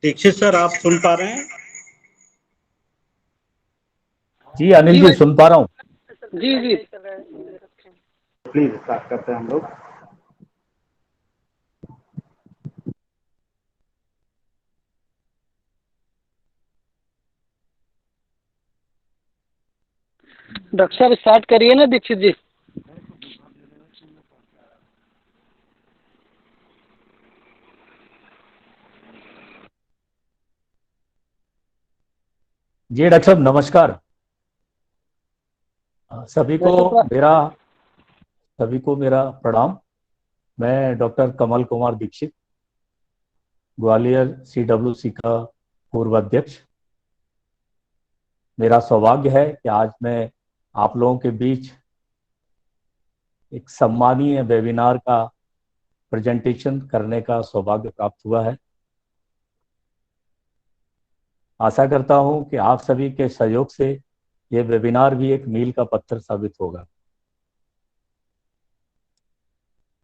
Dixit sir, आप सुन पा रहे हैं? जी अनिल जी, सुन पा रहा हूँ। जी जी प्लीज स्टार्ट करते हैं हम लोग। डॉक्टर साहब स्टार्ट करिए ना दीक्षित जी। जी डॉक्टर साहब नमस्कार। सभी को मेरा प्रणाम। मैं डॉक्टर कमल कुमार दीक्षित, ग्वालियर CWC का पूर्व अध्यक्ष। मेरा सौभाग्य है कि आज मैं आप लोगों के बीच एक सम्मानीय वेबिनार का प्रेजेंटेशन करने का सौभाग्य प्राप्त हुआ है। आशा करता हूं कि आप सभी के सहयोग से ये वेबिनार भी एक मील का पत्थर साबित होगा।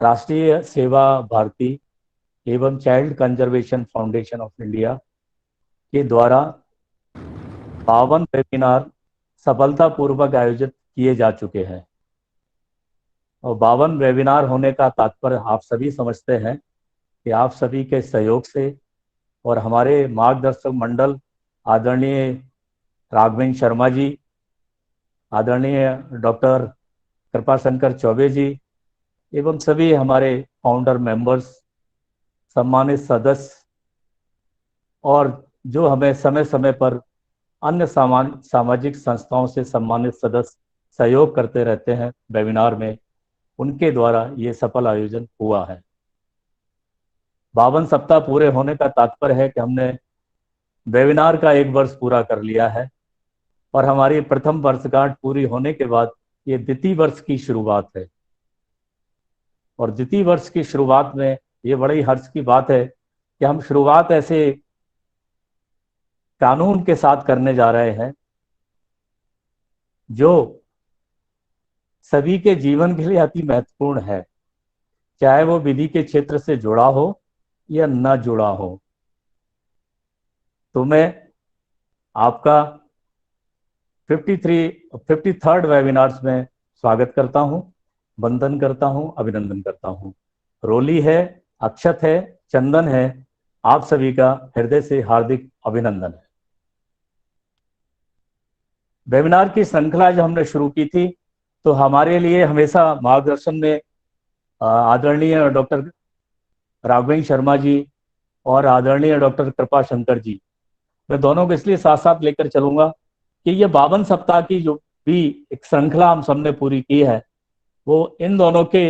राष्ट्रीय सेवा भारती एवं child conservation foundation of India के द्वारा 52 वेबिनार सफलतापूर्वक आयोजित किए जा चुके हैं। और 52 वेबिनार होने का तात्पर्य आप सभी समझते हैं कि आप सभी के सहयोग से और हमारे मार्गदर्शक मंडल आदरणीय राघवेंद्र शर्मा जी, आदरणीय डॉक्टर कृपाशंकर चौबे जी एवं सभी हमारे फाउंडर मेंबर्स, सम्मानित सदस्य और जो हमें समय समय पर अन्य सामाजिक संस्थाओं से सम्मानित सदस्य सहयोग करते रहते हैं वेबिनार में, उनके द्वारा ये सफल आयोजन हुआ है। 52 सप्ताह पूरे होने का तात्पर्य है कि हमने वेबिनार का 1 वर्ष पूरा कर लिया है और हमारी प्रथम वर्षगांठ पूरी होने के बाद ये द्वितीय वर्ष की शुरुआत है। और द्वितीय वर्ष की शुरुआत में ये बड़ी हर्ष की बात है कि हम शुरुआत ऐसे कानून के साथ करने जा रहे हैं जो सभी के जीवन के लिए अति महत्वपूर्ण है, चाहे वो विधि के क्षेत्र से जुड़ा हो या न जुड़ा हो। तो मैं आपका 53rd वेबिनार्स में स्वागत करता हूं, वंदन करता हूं, अभिनंदन करता हूं। रोली है, अक्षत है, चंदन है, आप सभी का हृदय से हार्दिक अभिनंदन है। वेबिनार की श्रृंखला जो हमने शुरू की थी, तो हमारे लिए हमेशा मार्गदर्शन में आदरणीय डॉक्टर राघवेंद्र शर्मा जी और आदरणीय डॉक्टर कृपा शंकर जी, मैं दोनों को इसलिए साथ साथ लेकर चलूंगा कि ये 52 सप्ताह की जो भी एक श्रृंखला हम सबने पूरी की है, वो इन दोनों के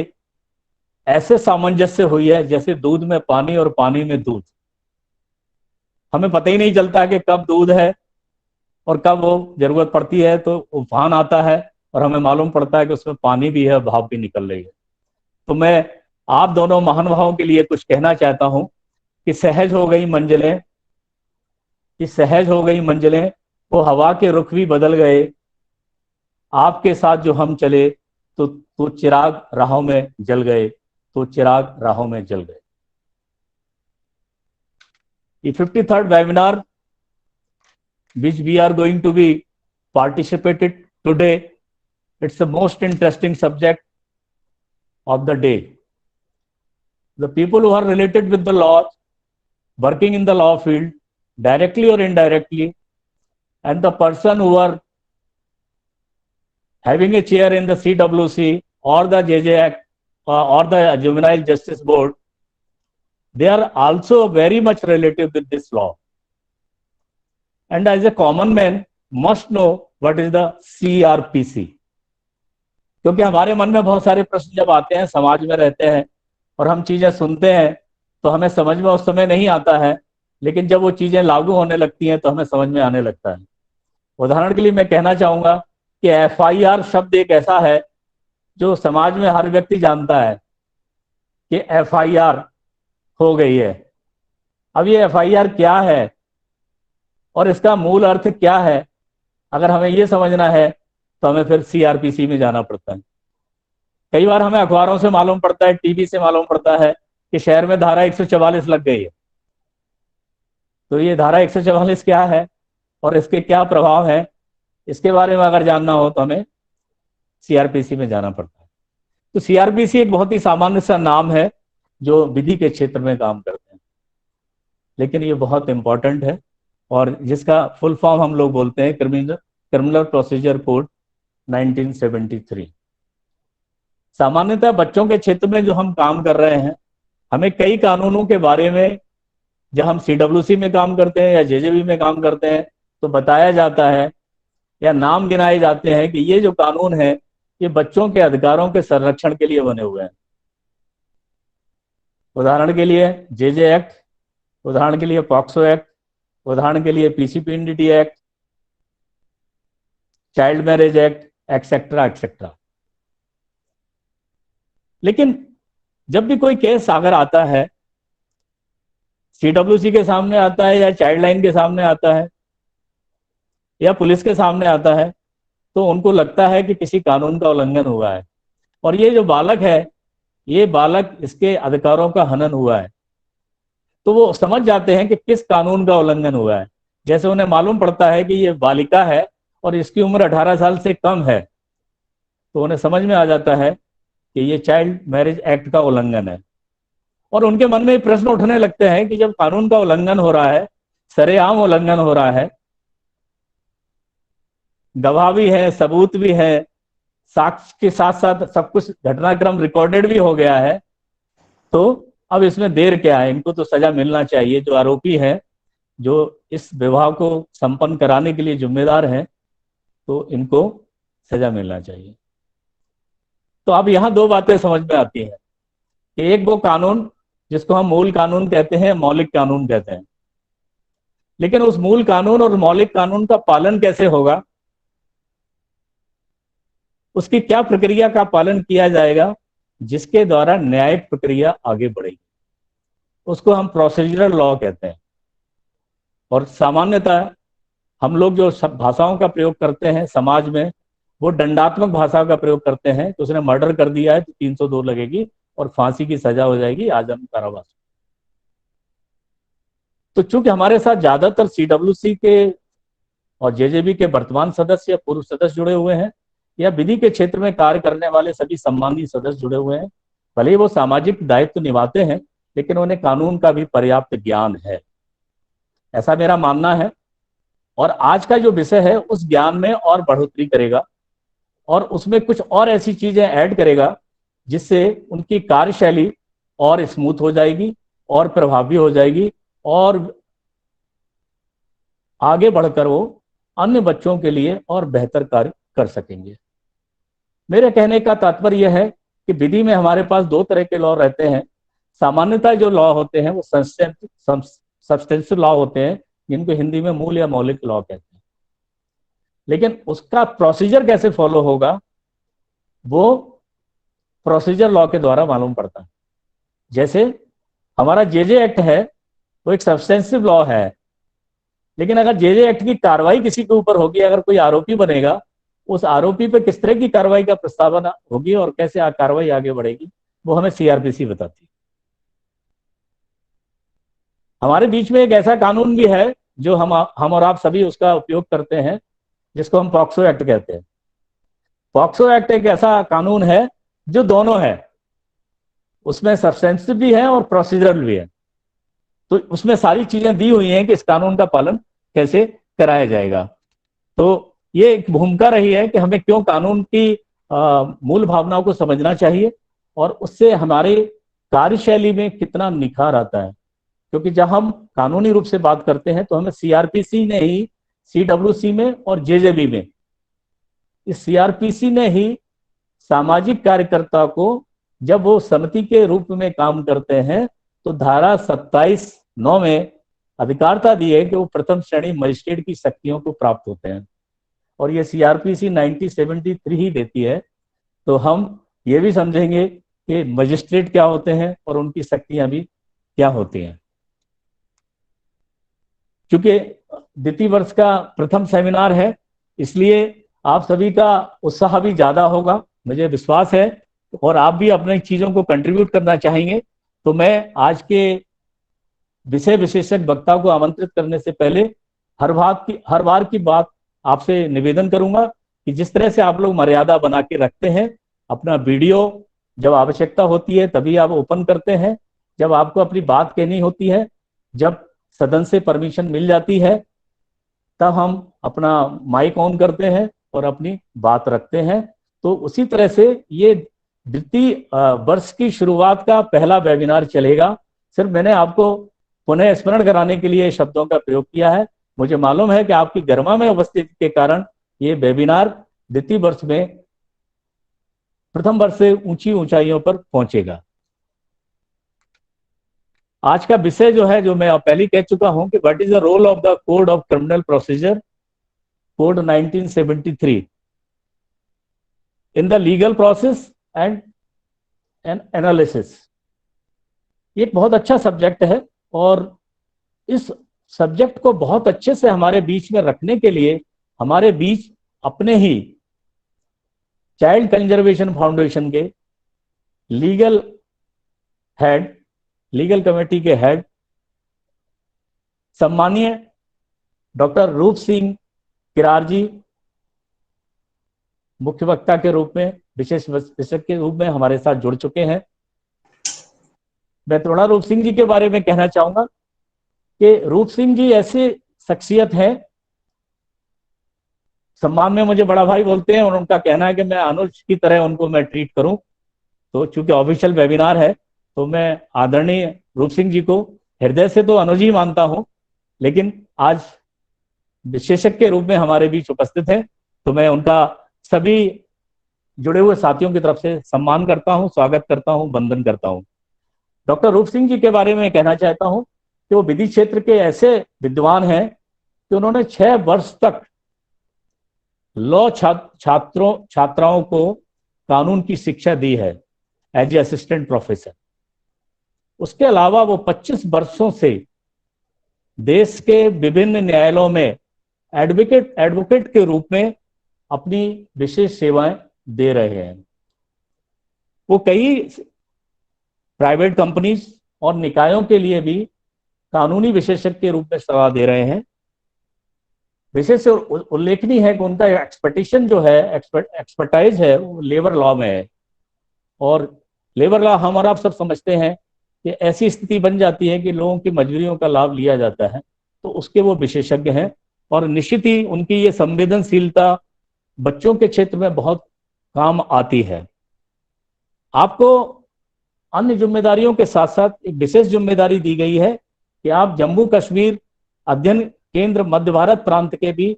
ऐसे सामंजस्य हुई है जैसे दूध में पानी और पानी में दूध। हमें पता ही नहीं चलता कि कब दूध है और कब वो जरूरत पड़ती है तो उफान आता है और हमें मालूम पड़ता है कि उसमें पानी भी है, भाप भी निकल रही है। तो मैं आप दोनों महानुभावों के लिए कुछ कहना चाहता हूं कि सहज हो गई मंजिलें, कि सहज हो गई मंजिलें, वो हवा के रुख भी बदल गए, आपके साथ जो हम चले तो चिराग राहों में जल गए, तो चिराग राहों में जल गए। The 53rd webinar which we are going to be participated today, it's the most interesting subject of the day. The people who are related with the law, working in the law field, directly or indirectly, and the person who are having a chair in the CWC or the JJ Act or the Juvenile Justice Board, they are also very much related with this law. And as a common man must know what is the CRPC. क्योंकि हमारे मन में बहुत सारे प्रश्न जब आते हैं, समाज में रहते हैं और हम चीजें सुनते हैं तो हमें समझ में उस समय नहीं आता है, लेकिन जब वो चीजें लागू होने लगती हैं तो हमें समझ में आने लगता है। उदाहरण के लिए मैं कहना चाहूंगा कि FIR शब्द एक ऐसा है जो समाज में हर व्यक्ति जानता है कि FIR हो गई है। अब ये FIR क्या है और इसका मूल अर्थ क्या है, अगर हमें ये समझना है तो हमें फिर सीआरपीसी में जाना पड़ता है। कई बार हमें अखबारों से मालूम पड़ता है, टीवी से मालूम पड़ता है कि शहर में धारा 144 लग गई है। तो ये धारा 144 क्या है और इसके क्या प्रभाव है, इसके बारे में अगर जानना हो तो हमें सीआरपीसी में जाना पड़ता है। तो सीआरपीसी एक बहुत ही सामान्य सा नाम है जो विधि के क्षेत्र में काम करते हैं, लेकिन ये बहुत इंपॉर्टेंट है और जिसका फुल फॉर्म हम लोग बोलते हैं क्रिमिनल प्रोसीजर कोड 1973। सामान्यतः बच्चों के क्षेत्र में जो हम काम कर रहे हैं, हमें कई कानूनों के बारे में, जब हम सीडब्ल्यूसी में काम करते हैं या जेजेबी में काम करते हैं, तो बताया जाता है या नाम गिनाए जाते हैं कि ये जो कानून है ये बच्चों के अधिकारों के संरक्षण के लिए बने हुए हैं। उदाहरण के लिए जेजे एक्ट, उदाहरण के लिए पॉक्सो एक्ट, उदाहरण के लिए PCPNDT act, child marriage act, etcetera etcetera. लेकिन जब भी कोई केस अगर आता है, सीडब्ल्यूसी के सामने आता है या चाइल्ड लाइन के सामने आता है या पुलिस के सामने आता है, तो उनको लगता है कि किसी कानून का उल्लंघन हुआ है और ये जो बालक है, ये बालक, इसके अधिकारों का हनन हुआ है। तो वो समझ जाते हैं कि किस कानून का उल्लंघन हुआ है। जैसे उन्हें मालूम पड़ता है कि ये बालिका है और इसकी उम्र 18 साल से कम है, तो उन्हें समझ में आ जाता है कि ये चाइल्ड मैरिज एक्ट का उल्लंघन है। और उनके मन में प्रश्न उठने लगते हैं कि जब कानून का उल्लंघन हो रहा है, सरेआम उल्लंघन हो रहा है, गवाह भी है, सबूत भी है, साक्ष्य के साथ साथ सब कुछ घटनाक्रम रिकॉर्डेड भी हो गया है, तो अब इसमें देर क्या है, इनको तो सजा मिलना चाहिए। जो आरोपी है, जो इस विवाह को संपन्न कराने के लिए जिम्मेदार हैं, तो इनको सजा मिलना चाहिए। तो अब यहाँ दो बातें समझ में आती हैं कि एक वो कानून जिसको हम मूल कानून कहते हैं, मौलिक कानून कहते हैं, लेकिन उस मूल कानून और मौलिक कानून का पालन कैसे होगा, उसकी क्या प्रक्रिया का पालन किया जाएगा जिसके द्वारा न्यायिक प्रक्रिया आगे बढ़ेगी, उसको हम प्रोसीजरल लॉ कहते हैं। और सामान्यतः हम लोग जो सब भाषाओं का प्रयोग करते हैं समाज में, वो दंडात्मक भाषा का प्रयोग करते हैं। तो उसने मर्डर कर दिया है तो 302 लगेगी और फांसी की सजा हो जाएगी, आजीवन कारावास। तो चूंकि हमारे साथ ज्यादातर सीडब्ल्यूसी के और जेजेबी के वर्तमान सदस्य या पूर्व सदस्य जुड़े हुए हैं, या विधि के क्षेत्र में कार्य करने वाले सभी सम्मानित सदस्य जुड़े हुए हैं, भले ही वो सामाजिक दायित्व निभाते हैं, लेकिन उन्हें कानून का भी पर्याप्त ज्ञान है, ऐसा मेरा मानना है। और आज का जो विषय है उस ज्ञान में और बढ़ोतरी करेगा और उसमें कुछ और ऐसी चीजें ऐड करेगा जिससे उनकी कार्यशैली और स्मूथ हो जाएगी और प्रभावी हो जाएगी और आगे बढ़कर वो अन्य बच्चों के लिए और बेहतर कार्य कर सकेंगे। मेरे कहने का तात्पर्य यह है कि विधि में हमारे पास दो तरह के लॉ रहते हैं। सामान्यतः जो लॉ होते हैं वो सब्सटेंशियल लॉ होते हैं, जिनको हिंदी में मूल या मौलिक लॉ कहते हैं। लेकिन उसका प्रोसीजर कैसे फॉलो होगा वो प्रोसीजर लॉ के द्वारा मालूम पड़ता है। जैसे हमारा जेजे एक्ट है वो एक सब्सटेंसिव लॉ है, लेकिन अगर जेजे एक्ट की कार्रवाई किसी के ऊपर होगी, अगर कोई आरोपी बनेगा, उस आरोपी पे किस तरह की कार्रवाई का प्रस्तावना होगी और कैसे कार्रवाई आगे बढ़ेगी, वो हमें सीआरपीसी बताती है। हमारे बीच में एक ऐसा कानून भी है जो हम और आप सभी उसका उपयोग करते हैं, जिसको हम पॉक्सो एक्ट कहते हैं। पॉक्सो एक्ट एक ऐसा कानून है जो दोनों है, उसमें सब्सटेंसिव भी है और प्रोसीजरल भी है। तो उसमें सारी चीजें दी हुई हैं कि इस कानून का पालन कैसे कराया जाएगा। तो ये एक भूमिका रही है कि हमें क्यों कानून की मूल भावनाओं को समझना चाहिए और उससे हमारे कार्यशैली में कितना निखार आता है। क्योंकि जब हम कानूनी रूप से बात करते हैं तो हमें सीआरपीसी ने ही, सीडब्ल्यूसी में और जेजेबी में, इस सीआरपीसी ने ही सामाजिक कार्यकर्ता को जब वो समिति के रूप में काम करते हैं तो धारा 27(9) में अधिकारता दी है कि वो प्रथम श्रेणी मजिस्ट्रेट की शक्तियों को प्राप्त होते हैं, और ये सीआरपीसी 1973 ही देती है। तो हम ये भी समझेंगे कि मजिस्ट्रेट क्या होते हैं और उनकी शक्तियां भी क्या होती हैं। क्योंकि द्वितीय वर्ष का प्रथम सेमिनार है, इसलिए आप सभी का उत्साह भी ज्यादा होगा, मुझे विश्वास है, और आप भी अपनी चीजों को कंट्रीब्यूट करना चाहेंगे। तो मैं आज के विषय विशेषज्ञ वक्ता को आमंत्रित करने से पहले हर बार की बात आपसे निवेदन करूंगा कि जिस तरह से आप लोग मर्यादा बना के रखते हैं, अपना वीडियो जब आवश्यकता होती है तभी आप ओपन करते हैं, जब आपको अपनी बात कहनी होती है, जब सदन से परमिशन मिल जाती है, तब हम अपना माइक ऑन करते हैं और अपनी बात रखते हैं। तो उसी तरह से ये द्वितीय वर्ष की शुरुआत का पहला वेबिनार चलेगा। सिर्फ मैंने आपको पुनः स्मरण कराने के लिए शब्दों का प्रयोग किया है। मुझे मालूम है कि आपकी गरिमा में उपस्थिति के कारण ये वेबिनार द्वितीय वर्ष में प्रथम वर्ष से ऊंची ऊंचाइयों पर पहुंचेगा। आज का विषय जो है, जो मैं पहले कह चुका हूं कि what is the role of the code of criminal procedure, code 1973 in the legal process and analysis. ये एक बहुत अच्छा सब्जेक्ट है और इस सब्जेक्ट को बहुत अच्छे से हमारे बीच में रखने के लिए हमारे बीच अपने ही चाइल्ड कंजर्वेशन फाउंडेशन के लीगल हेड, लीगल कमेटी के हेड, सम्मानीय डॉक्टर रूप सिंह किरार जी मुख्य वक्ता के रूप में, विशेष विशेषज्ञ के रूप में हमारे साथ जुड़ चुके हैं। मैं थोड़ा रूप सिंह जी के बारे में कहना चाहूंगा कि रूप सिंह जी ऐसे शख्सियत हैं, सम्मान में मुझे बड़ा भाई बोलते हैं और उनका कहना है कि मैं अनुज की तरह उनको मैं ट्रीट करूं। तो चूंकि ऑफिशियल वेबिनार है तो मैं आदरणीय रूप सिंह जी को हृदय से तो अनुज ही मानता हूं, लेकिन आज विशेषज्ञ के रूप में हमारे बीच उपस्थित हैं, तो मैं उनका सभी जुड़े हुए साथियों की तरफ से सम्मान करता हूं, स्वागत करता हूं, वंदन करता हूं। डॉक्टर रूप सिंह जी के बारे में कहना चाहता हूं कि वो विधि क्षेत्र के ऐसे विद्वान हैं कि उन्होंने 6 वर्ष तक लॉ छात्राओं को कानून की शिक्षा दी है एज ए असिस्टेंट प्रोफेसर। उसके अलावा वो 25 वर्षों से देश के विभिन्न न्यायालयों में एडवोकेट के रूप में अपनी विशेष सेवाएं दे रहे हैं। वो कई प्राइवेट कंपनीज और निकायों के लिए भी कानूनी विशेषज्ञ के रूप में सलाह दे रहे हैं। विशेष उल्लेखनीय है कि उनका एक्सपर्टीशन जो है, एक्सपर्टाइज है, वो लेबर लॉ में है। और लेबर लॉ हम और आप सब समझते हैं कि ऐसी स्थिति बन जाती है कि लोगों की मजबूरियों का लाभ लिया जाता है, तो उसके वो विशेषज्ञ हैं। और निश्चित ही उनकी ये संवेदनशीलता बच्चों के क्षेत्र में बहुत काम आती है। आपको अन्य जिम्मेदारियों के साथ साथ एक विशेष जिम्मेदारी दी गई है कि आप जम्मू कश्मीर अध्ययन केंद्र मध्य भारत प्रांत के भी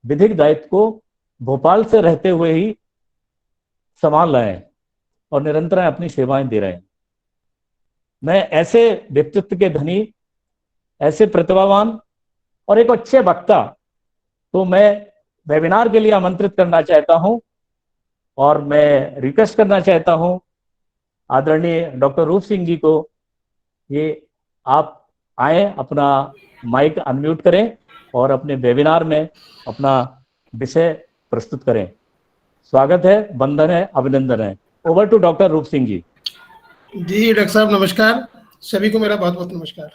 विधिक दायित्व को भोपाल से रहते हुए ही संभाल रहे हैं और निरंतर अपनी सेवाएं दे रहे हैं। मैं ऐसे व्यक्तित्व के धनी, ऐसे प्रतिभावान और एक अच्छे वक्ता तो मैं वेबिनार के लिए आमंत्रित करना चाहता हूं और मैं रिक्वेस्ट करना चाहता हूं आदरणीय डॉक्टर रूप सिंह जी को, ये आप आए, अपना माइक अनम्यूट करें और अपने वेबिनार में अपना विषय प्रस्तुत करें। स्वागत है, वंदन है, अभिनंदन है। ओवर टू डॉक्टर रूप सिंह जी। जी डॉक्टर साहब नमस्कार, सभी को मेरा बहुत बहुत नमस्कार।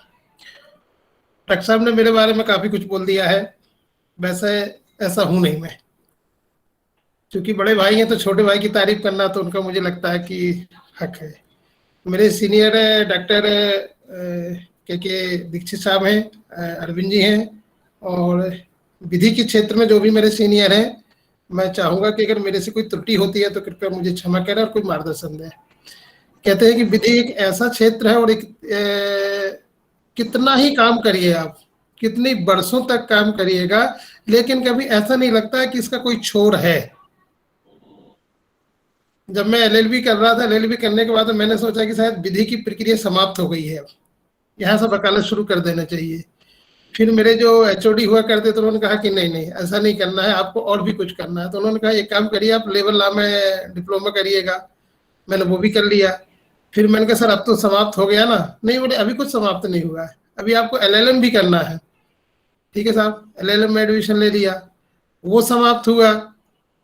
डॉक्टर साहब ने मेरे बारे में काफी कुछ बोल दिया है। वैसे ऐसा हूं नहीं मैं, क्योंकि बड़े भाई हैं तो छोटे भाई की तारीफ करना तो उनका मुझे लगता है कि हक है। मेरे सीनियर डॉक्टर के दीक्षित साहब हैं, अरविंद जी हैं, और विधि के क्षेत्र में जो भी मेरे सीनियर हैं, मैं चाहूंगा कि अगर मेरे से कोई त्रुटि होती है तो कृपया मुझे क्षमा करें और कोई मार्गदर्शन दें। कहते हैं कि विधि एक ऐसा क्षेत्र है और एक कितना ही काम करिए आप, कितनी वर्षों तक काम करिएगा, लेकिन कभी ऐसा नहीं लगता है कि इसका कोई छोर है। जब मैं एलएलबी कर रहा था, एलएलबी करने के बाद मैंने सोचा कि शायद विधि की प्रक्रिया समाप्त हो गई है, यहाँ से वकालत शुरू कर देना चाहिए। फिर मेरे जो एचओडी हुआ करते तो उन्होंने कहा कि नहीं नहीं ऐसा नहीं करना है, आपको और भी कुछ करना है। तो उन्होंने कहा एक काम करिए, आप लेबर लॉ में डिप्लोमा करिएगा। मैंने वो भी कर लिया। फिर मैंने कहा सर अब तो समाप्त हो गया ना? नहीं बोले अभी कुछ समाप्त नहीं हुआ है, अभी आपको एलएलएम भी करना है। ठीक है साहब, LLM में एडमिशन ले लिया, वो समाप्त हुआ।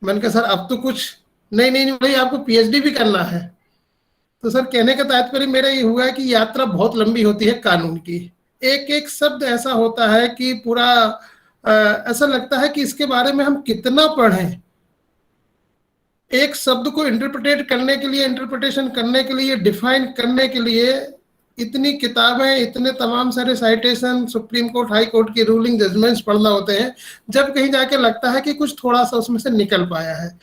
मैंने कहा सर अब तो कुछ नहीं नहीं नहीं भाई, आपको PhD भी करना है। तो सर कहने का तात्पर्य मेरा ये हुआ कि यात्रा बहुत लंबी होती है कानून की। एक एक शब्द ऐसा होता है कि पूरा ऐसा लगता है कि इसके बारे में हम कितना पढ़ें। एक शब्द को इंटरप्रिटेट करने के लिए, इंटरप्रिटेशन करने के लिए, डिफाइन करने के लिए इतनी किताबें, इतने तमाम सारे citation, supreme court, high court की रूलिंग, जजमेंट्स पढ़ना होते हैं, जब कहीं जाके लगता है कि कुछ थोड़ा सा उसमें से निकल पाया है।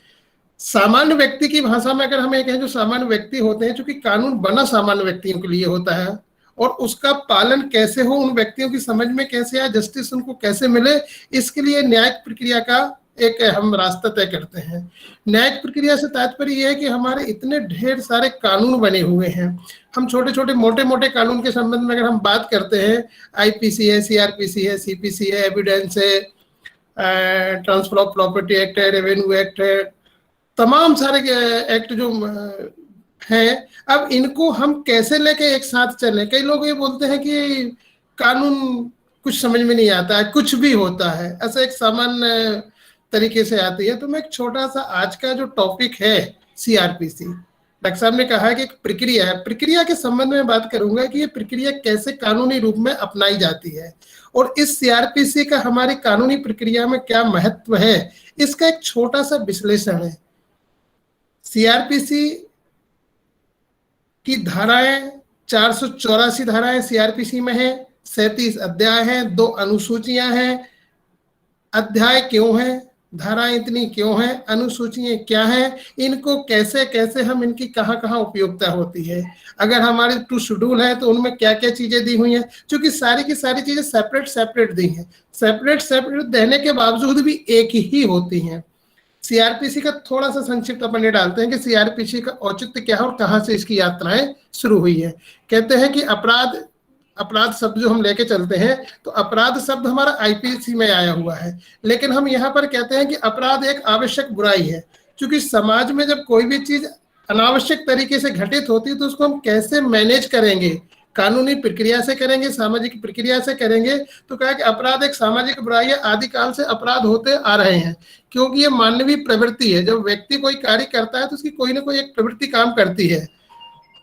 सामान्य व्यक्ति की भाषा में अगर हम ये कहें, जो सामान्य व्यक्ति होते हैं, चूंकि कानून बना सामान्य व्यक्तियों के लिए होता है, और उसका पालन कैसे हो, उन व्यक्तियों की समझ में कैसे आए, जस्टिस उनको कैसे मिले, इसके लिए न्यायिक प्रक्रिया का एक हम रास्ता तय करते हैं। न्यायिक प्रक्रिया से तात्पर्य यह है कि हमारे इतने ढेर सारे कानून बने हुए हैं। हम छोटे छोटे मोटे मोटे कानून के संबंध में अगर हम बात करते हैं, IPC है, CRPC है, CPC है, एविडेंस है, ट्रांसफर ऑफ प्रॉपर्टी एक्ट है, रेवेन्यू एक्ट है, तमाम सारे एक्ट जो हैं, अब इनको हम कैसे लेके एक साथ चलें। कई लोग ये बोलते हैं कि कानून कुछ समझ में नहीं आता है, कुछ भी होता है, ऐसा एक सामान्य तरीके से आती है। तो मैं एक छोटा सा आज का जो टॉपिक है CRPC, डॉक्टर साहब ने कहा कि एक प्रक्रिया है, प्रक्रिया के संबंध में बात करूंगा कि ये प्रक्रिया कैसे कानूनी रूप में अपनाई जाती है, और इस CRPC का हमारी कानूनी प्रक्रिया में क्या महत्व है, इसका एक छोटा सा विश्लेषण है। CRPC की धाराएं 484 धाराएं CRPC में है, 37 अध्याय हैं, 2 अनुसूचियां हैं। अध्याय क्यों है, धाराएं इतनी क्यों हैं, अनुसूचियां क्या हैं, इनको कैसे कैसे हम, इनकी कहाँ कहाँ उपयोगिता होती है, अगर हमारे 2 शेड्यूल है तो उनमें क्या क्या चीजें दी हुई हैं, क्योंकि सारी की सारी चीजें सेपरेट सेपरेट दी हैं। सेपरेट सेपरेट देने के बावजूद भी एक ही होती हैं। CRPC का थोड़ा सा संक्षिप्त अपन ये डालते हैं कि CRPC का औचित्य क्या है और कहाँ से इसकी यात्राएं शुरू हुई है। कहते हैं कि अपराध शब्द जो हम लेके चलते हैं, तो अपराध शब्द हमारा IPC में आया हुआ है, लेकिन हम यहाँ पर कहते हैं कि अपराध एक आवश्यक बुराई है। क्योंकि समाज में जब कोई भी चीज अनावश्यक तरीके से घटित होती है, तो उसको हम कैसे मैनेज करेंगे, कानूनी प्रक्रिया से करेंगे, सामाजिक प्रक्रिया से करेंगे। तो कहा कि अपराध एक सामाजिक बुराई है, आदिकाल से अपराध होते आ रहे हैं, क्योंकि ये मानवीय प्रवृत्ति है। जब व्यक्ति कोई कार्य करता है तो उसकी कोई ना कोई एक प्रवृत्ति काम करती है,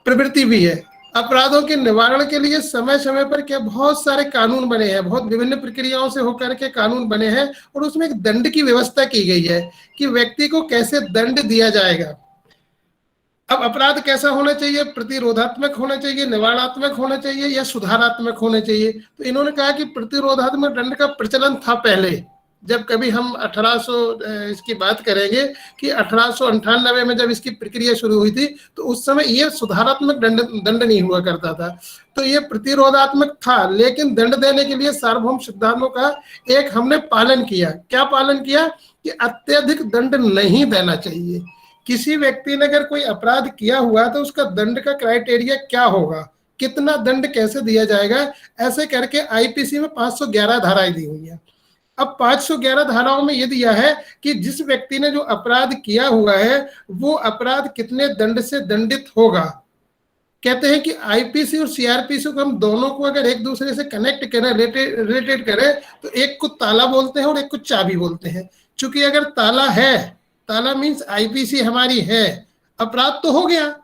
प्रवृत्ति भी है। अपराधों के निवारण के लिए समय समय पर क्या बहुत सारे कानून बने हैं, बहुत विभिन्न प्रक्रियाओं से होकर के कानून बने हैं, और उसमें एक दंड की व्यवस्था की गई है कि व्यक्ति को कैसे दंड दिया जाएगा। अब अपराध कैसा होना चाहिए, प्रतिरोधात्मक होना चाहिए, निवारणात्मक होना चाहिए, या सुधारात्मक होना चाहिए। तो इन्होंने कहा कि प्रतिरोधात्मक दंड का प्रचलन था पहले, जब कभी हम 1800 इसकी बात करेंगे कि 1898 में जब इसकी प्रक्रिया शुरू हुई थी, तो उस समय ये सुधारात्मक दंड नहीं हुआ करता था, तो ये प्रतिरोधात्मक था। लेकिन दंड देने के लिए सार्वभौम सिद्धांतों का एक हमने पालन किया। क्या पालन किया कि अत्यधिक दंड नहीं देना चाहिए। किसी व्यक्ति ने अगर कोई अपराध किया हुआ तो उसका दंड का क्राइटेरिया क्या होगा, कितना दंड कैसे दिया जाएगा, ऐसे करके IPC में 511 धाराएं दी हुई है। अब 511 धाराओं में ये दिया है कि जिस व्यक्ति ने जो अपराध किया हुआ है वो अपराध कितने दंड से दंडित होगा। कहते हैं कि IPC और CRPC को हम दोनों को अगर एक दूसरे से कनेक्ट करें, रिलेटेड करें, तो एक को ताला बोलते हैं और एक को चाबी बोलते हैं। चूंकि अगर ताला है, ताला मीन्स IPC हमारी है, अपराध तो हो गया,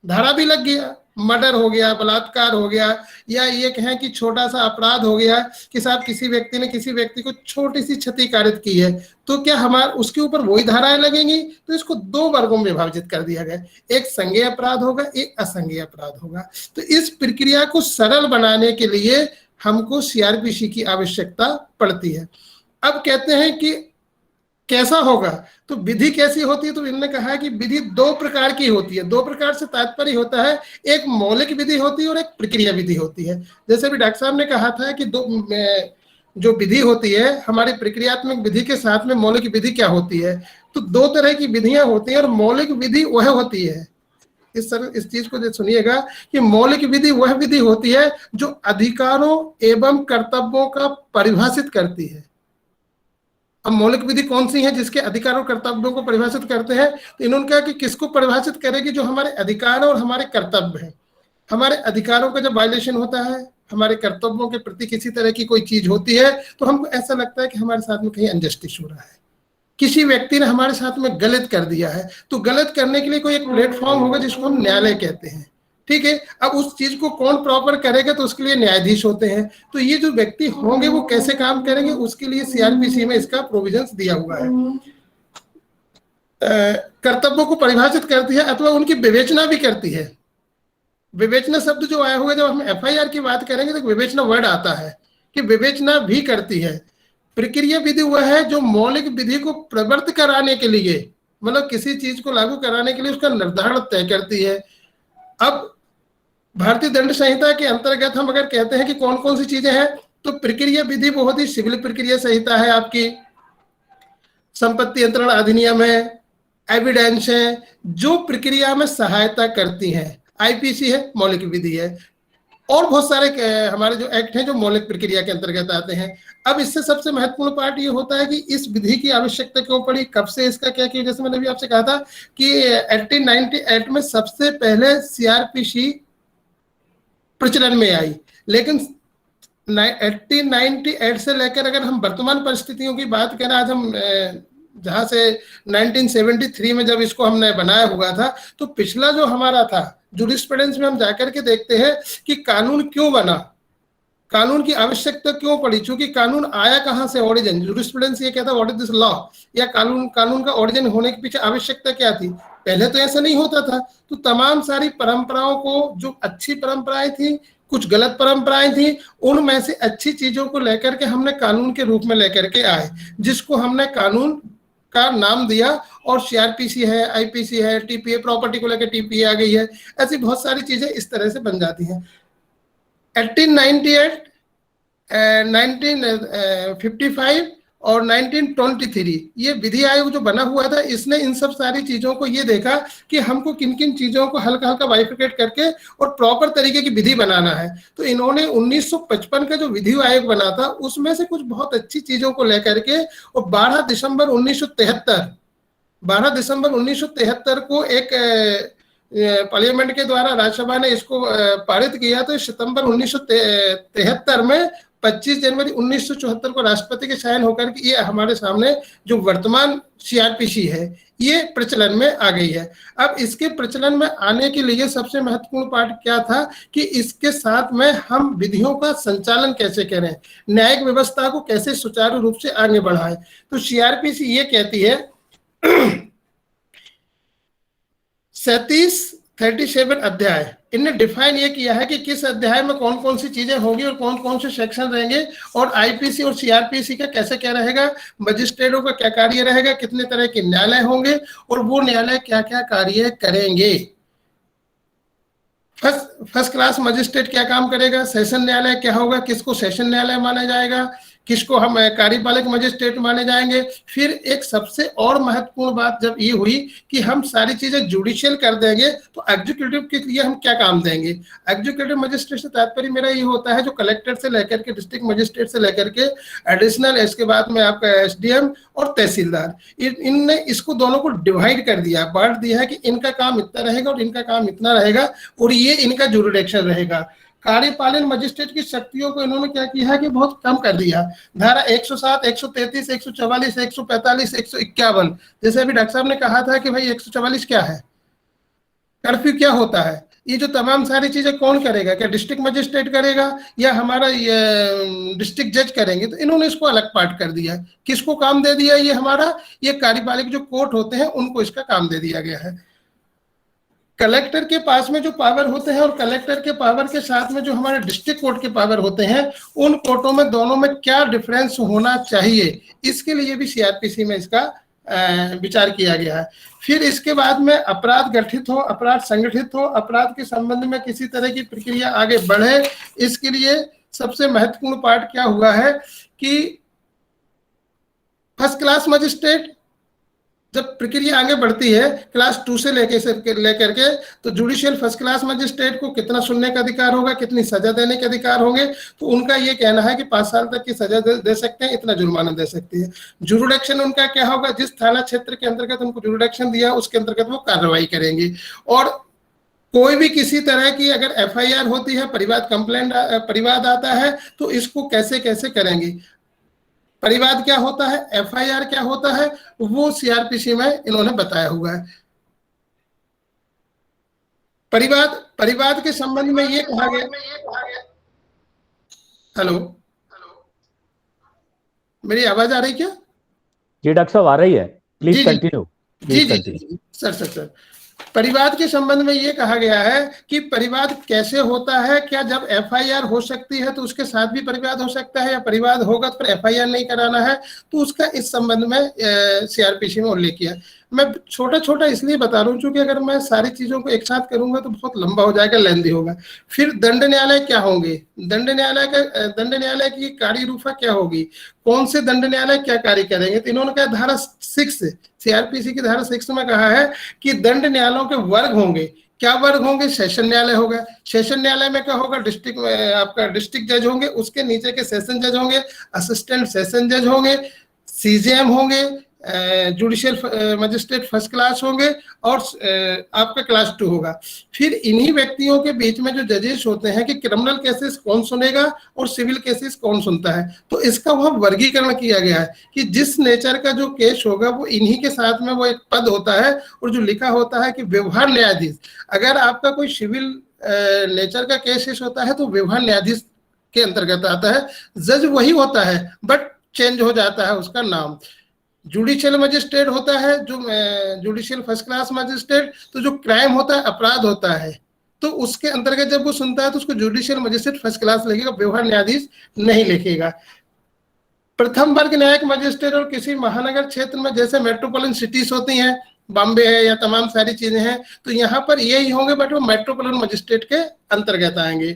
धारा भी लग गया, मर्डर हो गया, बलात्कार हो गया, या ये कहें कि छोटा सा अपराध हो गया कि साहब किसी व्यक्ति ने किसी व्यक्ति को छोटी सी क्षति कारित की है, तो क्या हमारे उसके ऊपर वही धाराएं लगेंगी। तो इसको 2 वर्गों में विभाजित कर दिया गया, एक संज्ञेय अपराध होगा, एक असंज्ञेय अपराध होगा। तो इस प्रक्रिया को सरल बनाने के लिए हमको CRPC की आवश्यकता पड़ती है। अब कहते हैं कि कैसा होगा, तो विधि कैसी होती है। तो इन्होंने कहा कि विधि 2 प्रकार की होती है। 2 प्रकार से तात्पर्य होता है, एक मौलिक विधि होती है और एक प्रक्रिया विधि होती है। जैसे भी डॉक्टर साहब ने कहा था कि जो विधि होती है, हमारी प्रक्रियात्मक विधि के साथ में मौलिक विधि क्या होती है, तो 2 तरह की विधियां होती हैं, और मौलिक विधि वह होती है, इस चीज को सुनिएगा कि मौलिक विधि वह विधि होती है जो अधिकारों एवं कर्तव्यों का परिभाषित करती है। अब मौलिक विधि कौन सी है जिसके अधिकार और कर्तव्यों को परिभाषित करते हैं, तो इन्होंने कहा कि किसको परिभाषित करेगी, जो हमारे अधिकार और हमारे कर्तव्य हैं। हमारे अधिकारों का जब वायलेशन होता है, हमारे कर्तव्यों के प्रति किसी तरह की कोई चीज होती है तो हमको ऐसा लगता है कि हमारे साथ में कहीं अनजस्टिस हो रहा है, किसी व्यक्ति ने हमारे साथ में गलत कर दिया है। तो गलत करने के लिए कोई एक प्लेटफॉर्म होगा जिसको हम न्यायालय कहते हैं, ठीक है। अब उस चीज को कौन प्रॉपर करेगा, तो उसके लिए न्यायाधीश होते हैं। तो ये जो व्यक्ति होंगे वो कैसे काम करेंगे, उसके लिए सीआरपीसी में इसका प्रोविजंस दिया हुआ है। कर्तव्यों को परिभाषित करती है अथवा उनकी विवेचना भी करती है। विवेचना शब्द जो आया हुआ, जब हम एफआईआर की बात करेंगे तो विवेचना वर्ड आता है कि विवेचना भी करती है। प्रक्रिया विधि वह है जो मौलिक विधि को प्रवृत्त कराने के लिए, मतलब किसी चीज को लागू कराने के लिए उसका निर्धारण तय करती है। अब भारतीय दंड संहिता के अंतर्गत हम अगर कहते हैं कि कौन कौन सी चीजें हैं, तो प्रक्रिया विधि बहुत ही सिविल प्रक्रिया संहिता है, आपकी संपत्ति यंत्रण अधिनियम है, एविडेंस है, जो प्रक्रिया में सहायता करती हैं। आईपीसी है, मौलिक विधि है, और बहुत सारे हमारे जो एक्ट हैं जो मौलिक प्रक्रिया के अंतर्गत आते हैं। अब इससे सबसे महत्वपूर्ण पार्ट ये होता है कि इस विधि की आवश्यकता क्यों पड़ी, कब से इसका क्या किया। जैसे मैंने भी आपसे कहा था कि 1898 में सबसे पहले सीआरपीसी प्रचलन में आई, लेकिन 1898 से लेकर अगर हम वर्तमान परिस्थितियों की बात करें, आज हम जहां से 1973 में जब इसको हमने बनाया हुआ था, तो पिछला जो हमारा था जूरिस्प्रूडेंस में हम जाकर के देखते हैं कि कानून क्यों बना, कानून की आवश्यकता क्यों पड़ी। चूंकि कानून आया कहां से, ओरिजिन। जूरिस्प्रूडेंस ये कहता है व्हाट इज दिस लॉ, या कानून का ओरिजिन होने के पीछे आवश्यकता क्या थी। पहले तो ऐसा नहीं होता था। तो तमाम सारी परंपराओं को, जो अच्छी परंपराएं थी, कुछ गलत परंपराएं थी, उनमें से अच्छी चीजों को लेकर के हमने कानून के रूप में लेकर के आए, जिसको हमने कानून का नाम दिया। और सीआरपीसी है, आईपीसी है, टीपीए, प्रॉपर्टी को लेकर टीपीए आ गई है। ऐसी बहुत सारी चीजें इस तरह से बन जाती हैं। 1898, 1955 और 1923 ये विधि आयोग जो बना हुआ था, इसने इन सब सारी चीजों को ये देखा कि हमको किन किन चीजों को हल्का हल्का बाइफिकेट करके और प्रॉपर तरीके की विधि बनाना है। तो इन्होंने 1955 का जो विधि आयोग बना था, उसमें से कुछ बहुत अच्छी चीजों को लेकर के, और 12 दिसंबर 1973 को एक पार्लियामेंट के द्वारा राज्यसभा ने इसको पारित किया। तो सितंबर 1973 में 25 जनवरी 1974 को राष्ट्रपति के साइन होकर के ये हमारे सामने जो वर्तमान सीआरपीसी है ये प्रचलन में आ गई है। अब इसके प्रचलन में आने के लिए सबसे महत्वपूर्ण पार्ट क्या था कि इसके साथ में हम विधियों का संचालन कैसे करें, न्यायिक व्यवस्था को कैसे सुचारू रूप से आगे बढ़ाएं। तो सीआरपीसी ये कहती है 37 अध्याय, इनने डिफाइन ये किया है कि किस अध्याय में कौन कौन सी चीजें होंगी और कौन कौन से सेक्शन रहेंगे, और आईपीसी और सीआरपीसी का कैसे क्या रहेगा, मजिस्ट्रेटों का क्या कार्य रहेगा, कितने तरह के न्यायालय होंगे और वो न्यायालय क्या क्या कार्य करेंगे। फर्स्ट क्लास मजिस्ट्रेट क्या काम करेगा, सेशन न्यायालय क्या होगा, किसको सेशन न्यायालय माना जाएगा, किसको हम कार्यपालक मजिस्ट्रेट माने जाएंगे। फिर एक सबसे और महत्वपूर्ण बात जब ये हुई कि हम सारी चीजें जुडिशियल कर देंगे, तो एग्जीक्यूटिव के लिए हम क्या काम देंगे। एग्जीक्यूटिव मजिस्ट्रेट से तात्पर्य मेरा ये होता है जो कलेक्टर से लेकर के, डिस्ट्रिक्ट मजिस्ट्रेट से लेकर के एडिशनल, इसके बाद में आपका एसडीएम और तहसीलदार, इनने इसको दोनों को डिवाइड कर दिया, बांट दिया है कि इनका काम इतना रहेगा और इनका काम इतना रहेगा, और ये इनका जुरिडिक्शन रहेगा। कार्यपालन मजिस्ट्रेट की शक्तियों को इन्होंने क्या किया है कि बहुत कम कर दिया। धारा 107, 133, 144, 145, 151, जैसे अभी डॉक्टर साहब ने कहा था कि भाई 144 क्या है, कर्फ्यू क्या होता है, ये जो तमाम सारी चीजें कौन करेगा, क्या डिस्ट्रिक्ट मजिस्ट्रेट करेगा या हमारा डिस्ट्रिक्ट जज करेंगे। तो इन्होंने इसको अलग पार्ट कर दिया। किसको काम दे दिया, ये हमारा ये कार्यपालिक जो कोर्ट होते हैं उनको इसका काम दे दिया गया है। कलेक्टर के पास में जो पावर होते हैं और कलेक्टर के पावर के साथ में जो हमारे डिस्ट्रिक्ट कोर्ट के पावर होते हैं, उन कोर्टों में दोनों में क्या डिफरेंस होना चाहिए, इसके लिए भी सीआरपीसी में इसका विचार किया गया है। फिर इसके बाद में अपराध गठित हो, अपराध संगठित हो, अपराध के संबंध में किसी तरह की प्रक्रिया आगे बढ़े, इसके लिए सबसे महत्वपूर्ण पार्ट क्या हुआ है कि फर्स्ट क्लास मजिस्ट्रेट जब प्रक्रिया आगे बढ़ती है क्लास 2 से लेकर के, तो जुडिशियल फर्स्ट क्लास मजिस्ट्रेट को कितना सुनने का अधिकार होगा, कितनी सजा देने के अधिकार होंगे। तो उनका ये कहना है कि 5 साल तक की सजा दे सकते हैं, इतना जुर्माना दे सकते हैं। जुरिडिक्शन उनका क्या होगा, जिस थाना क्षेत्र के अंतर्गत उनको जुरिडिक्शन दिया उसके अंतर्गत वो कार्रवाई करेंगे। और कोई भी किसी तरह की अगर एफआईआर होती है, परिवाद कंप्लेंट, परिवाद आता है, तो इसको कैसे कैसे करेंगे, परिवाद क्या होता है, एफआईआर क्या होता है, वो सीआरपीसी में इन्होंने बताया हुआ है। परिवाद परिवाद के संबंध में ये कहा गया, हेलो, मेरी आवाज आ रही क्या? जी डॉक्टर साहब आ रही है, प्लीज जी कंटिन्यू। जी जी जी सर। परिवाद के संबंध में ये कहा गया है कि परिवाद कैसे होता है, क्या जब एफआईआर हो सकती है तो उसके साथ भी परिवाद हो सकता है, या परिवाद होगा तो फिर एफआईआर नहीं कराना है, तो उसका इस संबंध में सीआरपीसी में उल्लेख किया। मैं छोटा छोटा इसलिए बता रहा हूँ क्योंकि अगर मैं सारी चीजों को एक साथ करूंगा तो बहुत लंबा हो जाएगा, लेंदी होगा। फिर दंड न्यायालय क्या होंगे, दंड न्यायालय की कार्यरूपा क्या होगी, कौन से दंड न्यायालय क्या कार्य करेंगे, तो इन्होंने कहा धारा 6 सीआरपीसी की धारा 6 में कहा है कि दंड न्यायालयों के वर्ग होंगे। क्या वर्ग होंगे? सेशन न्यायालय होगा। सेशन न्यायालय में क्या होगा? डिस्ट्रिक्ट आपका डिस्ट्रिक्ट जज होंगे, उसके नीचे के सेशन जज होंगे, असिस्टेंट सेशन जज होंगे, सीजेएम होंगे, जुडिशियल मजिस्ट्रेट फर्स्ट क्लास होंगे, और आपका क्लास 2 होगा। फिर इन्हीं व्यक्तियों के बीच में जो जजेस होते हैं कि क्रिमिनल केसेस कौन सुनेगा और सिविल केसेस कौन सुनता है, तो इसका वह वर्गीकरण किया गया है कि जिस नेचर का जो केस होगा वो इन्हीं के साथ में वो एक पद होता है, और जो लिखा होता है कि व्यवहार न्यायाधीश। अगर आपका कोई सिविल नेचर का केस होता है तो व्यवहार न्यायाधीश के अंतर्गत आता है। जज वही होता है बट चेंज हो जाता है उसका नाम। जुडिशियल मजिस्ट्रेट होता है जो जुडिशियल फर्स्ट क्लास मजिस्ट्रेट, तो जो क्राइम होता है, अपराध होता है, तो उसके अंतर्गत जब वो सुनता है तो उसको जुडिशियल मजिस्ट्रेट फर्स्ट क्लास लिखेगा, व्यवहार न्यायाधीश नहीं लिखेगा। प्रथम वर्ग न्यायिक मजिस्ट्रेट और किसी महानगर क्षेत्र में जैसे मेट्रोपॉलिटन सिटीज होती हैं, बॉम्बे है या तमाम सारी चीजें हैं, तो यहाँ पर यही होंगे बट वो मेट्रोपॉलिटन मजिस्ट्रेट के अंतर्गत आएंगे।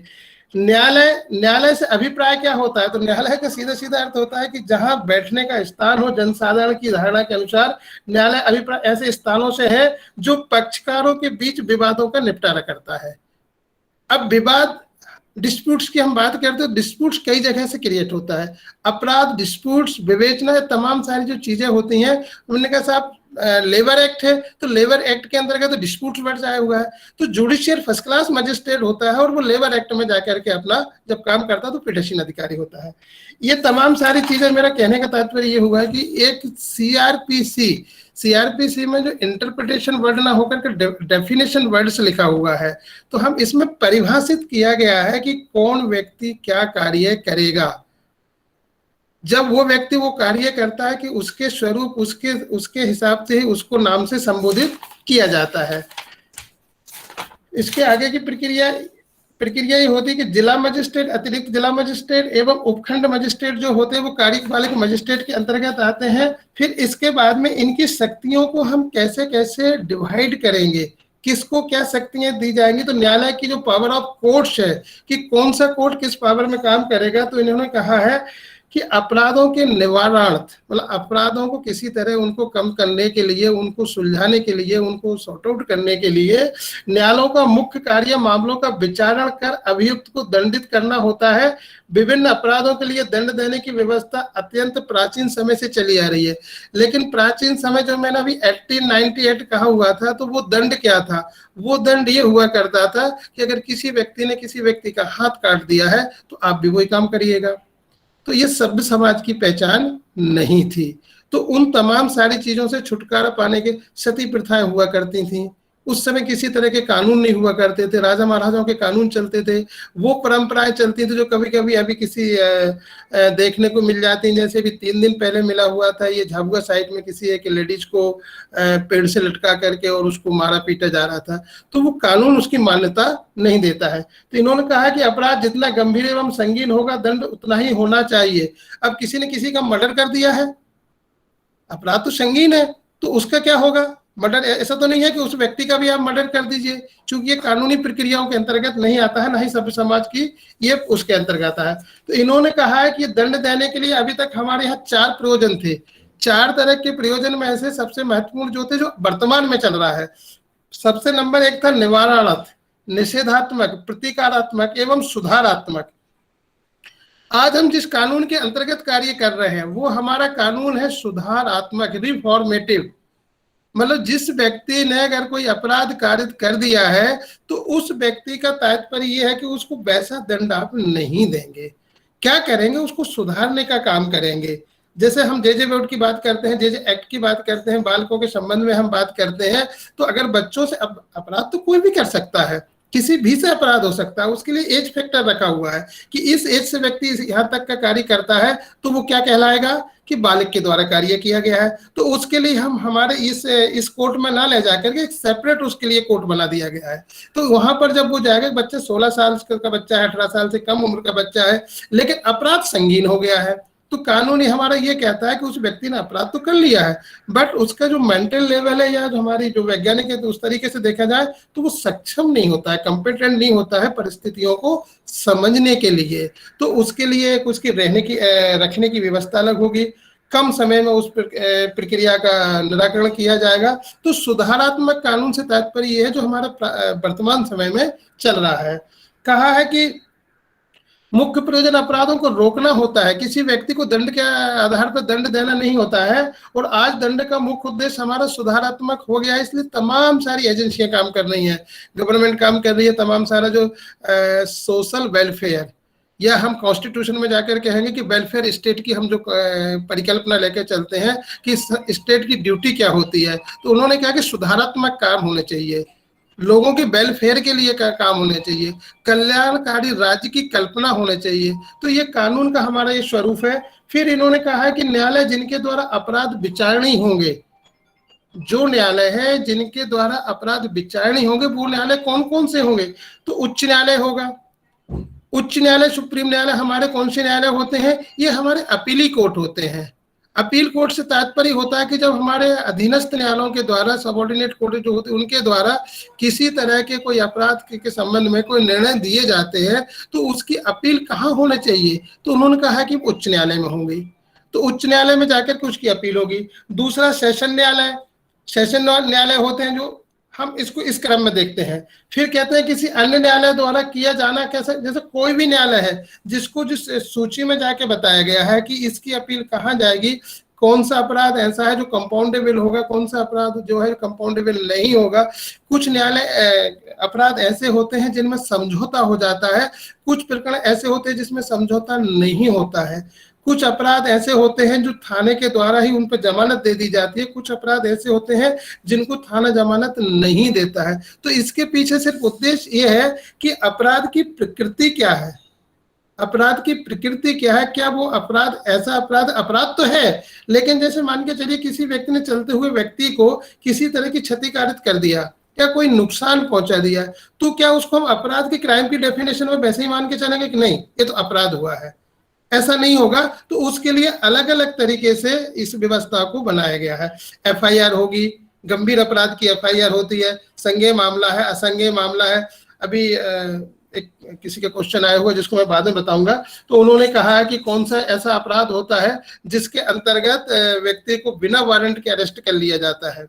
न्यायालय से अभिप्राय क्या होता है? तो न्यायालय का सीधा सीधा अर्थ होता है कि जहां बैठने का स्थान हो जनसाधारण की धारणा के अनुसार। न्यायालय अभिप्राय ऐसे स्थानों से है जो पक्षकारों के बीच विवादों का निपटारा करता है। अब विवाद डिस्प्यूट्स की हम बात करते हैं, डिस्प्यूट्स कई जगह से क्रिएट होता है। अपराध, डिस्प्यूट्स, विवेचना, तमाम सारी जो चीजें होती हैं, उन्होंने कहा साहब लेबर एक्ट है तो लेबर एक्ट के अंतर्गत तो डिस्प्यूट वर्ड आया हुआ है, तो जुडिशियल फर्स्ट क्लास मजिस्ट्रेट होता है और वो लेबर एक्ट में जाकर के अपना जब काम करता है तो पिटिशन अधिकारी होता है। ये तमाम सारी चीजें, मेरा कहने का तात्पर्य ये हुआ कि एक सीआरपीसी में जो इंटरप्रिटेशन वर्ड ना होकर के डेफिनेशन वर्ड से लिखा हुआ है, तो हम इसमें परिभाषित किया गया है कि कौन व्यक्ति क्या कार्य करेगा। जब वो व्यक्ति वो कार्य करता है कि उसके स्वरूप उसके हिसाब से ही उसको नाम से संबोधित किया जाता है। इसके आगे की प्रक्रिया ये होती है कि जिला मजिस्ट्रेट, अतिरिक्त जिला मजिस्ट्रेट एवं उपखंड मजिस्ट्रेट जो होते हैं वो कार्यपालिक मजिस्ट्रेट के अंतर्गत आते हैं। फिर इसके बाद में इनकी शक्तियों को हम कैसे कैसे डिवाइड करेंगे, किसको क्या शक्तियां दी जाएंगी। तो न्यायालय की जो पावर ऑफ कोर्ट्स है कि कौन सा कोर्ट किस पावर में काम करेगा, तो इन्होंने कहा है कि अपराधों के निवारणार्थ, मतलब अपराधों को किसी तरह उनको कम करने के लिए, उनको सुलझाने के लिए, उनको सॉर्ट आउट करने के लिए न्यायालयों का मुख्य कार्य मामलों का विचारण कर अभियुक्त को दंडित करना होता है। विभिन्न अपराधों के लिए दंड देने की व्यवस्था अत्यंत प्राचीन समय से चली आ रही है, लेकिन प्राचीन समय जो मैंने अभी 1898 कहा हुआ था, तो वो दंड क्या था? वो दंड ये हुआ करता था कि अगर किसी व्यक्ति ने किसी व्यक्ति का हाथ काट दिया है तो आप भी वही काम करिएगा। तो ये सभ्य समाज की पहचान नहीं थी। तो उन तमाम सारी चीजों से छुटकारा पाने के सती प्रथाएं हुआ करती थी। उस समय किसी तरह के कानून नहीं हुआ करते थे, राजा महाराजाओं के कानून चलते थे, वो परंपराएं चलती थी जो कभी कभी अभी किसी देखने को मिल जाती हैं। जैसे अभी 3 दिन पहले मिला हुआ था ये झाबुआ साइड में किसी एक लेडीज को पेड़ से लटका करके और उसको मारा पीटा जा रहा था, तो वो कानून उसकी मान्यता नहीं देता है। तो इन्होंने कहा कि अपराध जितना गंभीर एवं संगीन होगा दंड उतना ही होना चाहिए। अब किसी ने किसी का मर्डर कर दिया है, अपराध तो संगीन है, तो उसका क्या होगा? मर्डर, ऐसा तो नहीं है कि उस व्यक्ति का भी आप मर्डर कर दीजिए, क्योंकि ये कानूनी प्रक्रियाओं के अंतर्गत नहीं आता है, ना ही सभ्य समाज की ये उसके अंतर्गत है। तो इन्होंने कहा है कि दंड देने के लिए अभी तक हमारे यहाँ 4 प्रयोजन थे। 4 तरह के प्रयोजन में से सबसे महत्वपूर्ण जो थे, जो वर्तमान में चल रहा है, सबसे नंबर 1 था निवारणात्मक, निषेधात्मक, प्रतिकारात्मक एवं सुधारात्मक। आज हम जिस कानून के अंतर्गत कार्य कर रहे हैं वो हमारा कानून है सुधारात्मक, रिफॉर्मेटिव। मतलब जिस व्यक्ति ने अगर कोई अपराध कारित कर दिया है तो उस व्यक्ति का तात्पर्य यह है कि उसको वैसा दंड आप नहीं देंगे। क्या करेंगे, उसको सुधारने का काम करेंगे। जैसे हम जेजे बोर्ड की बात करते हैं, जेजे एक्ट की बात करते हैं, बालकों के संबंध में हम बात करते हैं, तो अगर बच्चों से अपराध तो कोई भी कर सकता है, किसी भी से अपराध हो सकता है, उसके लिए एज फैक्टर रखा हुआ है कि इस एज से व्यक्ति यहाँ तक का कार्य करता है तो वो क्या कहलाएगा कि बालिग के द्वारा कार्य किया गया है। तो उसके लिए हम हमारे इस कोर्ट में ना ले जाकर के एक सेपरेट उसके लिए कोर्ट बना दिया गया है। तो वहां पर जब वो जाएगा, बच्चे 16 साल का बच्चा है, 18 साल से कम उम्र का बच्चा है, लेकिन अपराध संगीन हो गया है, तो कानूनी हमारा ये कहता है कि उस व्यक्ति ने अपराध तो कर लिया है, बट उसका जो मेंटल लेवल है या जो हमारी जो वैज्ञानिक है, तो उस तरीके से देखा जाए तो वो सक्षम नहीं होता है, कॉम्पिटेंट नहीं होता है परिस्थितियों को समझने के लिए। तो उसके लिए उसकी रखने की व्यवस्था अलग होगी, कम समय में उस प्रक्रिया का निराकरण किया जाएगा। तो सुधारात्मक कानून से तात्पर्य यह है जो हमारा वर्तमान समय में चल रहा है। कहा है कि मुख्य प्रयोजन अपराधों को रोकना होता है, किसी व्यक्ति को दंड के आधार पर दंड देना नहीं होता है। और आज दंड का मुख्य उद्देश्य हमारा सुधारात्मक हो गया है, इसलिए तमाम सारी एजेंसियां काम कर रही हैं, गवर्नमेंट काम कर रही है, तमाम सारा जो सोशल वेलफेयर, या हम कॉन्स्टिट्यूशन में जाकर कहेंगे कि वेलफेयर स्टेट की हम जो परिकल्पना लेकर चलते हैं कि स्टेट की ड्यूटी क्या होती है, तो उन्होंने कहा कि सुधारात्मक काम होने चाहिए, लोगों के वेलफेयर के लिए काम होने चाहिए, कल्याणकारी राज्य की कल्पना होने चाहिए। तो ये कानून का हमारा ये स्वरूप है। फिर इन्होंने कहा है कि न्यायालय जिनके द्वारा अपराध विचारणी होंगे, जो न्यायालय है जिनके द्वारा अपराध विचारणी होंगे, वो न्यायालय कौन कौन से होंगे, तो उच्च न्यायालय होगा। उच्च न्यायालय, सुप्रीम न्यायालय हमारे कौन से न्यायालय होते हैं, ये हमारे अपीली कोर्ट होते हैं। अपील कोर्ट से तात्पर्य होता है कि जब हमारे अधीनस्थ न्यायालयों के द्वारा, सबऑर्डिनेट कोर्ट जो होते हैं उनके द्वारा किसी तरह के कोई अपराध के संबंध में कोई निर्णय दिए जाते हैं, तो उसकी अपील कहाँ होने चाहिए, तो उन्होंने कहा कि उच्च न्यायालय में होंगी। तो उच्च न्यायालय में जाकर के उसकी अपील होगी। दूसरा सेशन न्यायालय, सेशन न्यायालय होते हैं जो हम इसको इस क्रम में देखते हैं। फिर कहते हैं किसी अन्य न्यायालय द्वारा किया जाना कैसे, जैसे कोई भी न्यायालय है जिसको जिस सूची में जाके बताया गया है कि इसकी अपील कहाँ जाएगी, कौन सा अपराध ऐसा है जो कंपाउंडेबल होगा, कौन सा अपराध जो है कंपाउंडेबल नहीं होगा। कुछ न्यायालय अपराध ऐसे होते हैं जिनमें समझौता हो जाता है, कुछ प्रकरण ऐसे होते हैं जिसमें समझौता नहीं होता है, कुछ अपराध ऐसे होते हैं जो थाने के द्वारा ही उन पर जमानत दे दी जाती है, कुछ अपराध ऐसे होते हैं जिनको थाना जमानत नहीं देता है। तो इसके पीछे सिर्फ उद्देश्य ये है कि अपराध की प्रकृति क्या है, अपराध की प्रकृति क्या है, क्या वो अपराध ऐसा अपराध तो है, लेकिन जैसे मान के चलिए किसी व्यक्ति ने चलते हुए व्यक्ति को किसी तरह की क्षति कारित कर दिया या कोई नुकसान पहुंचा दिया, तो क्या उसको हम अपराध की क्राइम की डेफिनेशन में वैसे ही मान के चलेंगे कि नहीं ये तो अपराध हुआ है? ऐसा नहीं होगा। तो उसके लिए अलग अलग तरीके से इस व्यवस्था को बनाया गया है। एफआईआर होगी, गंभीर अपराध की एफआईआर होती है, संज्ञेय मामला है, असंज्ञेय मामला है। अभी एक किसी का क्वेश्चन आया हुआ जिसको मैं बाद में बताऊंगा, तो उन्होंने कहा है कि कौन सा ऐसा अपराध होता है जिसके अंतर्गत व्यक्ति को बिना वारंट के अरेस्ट कर लिया जाता है।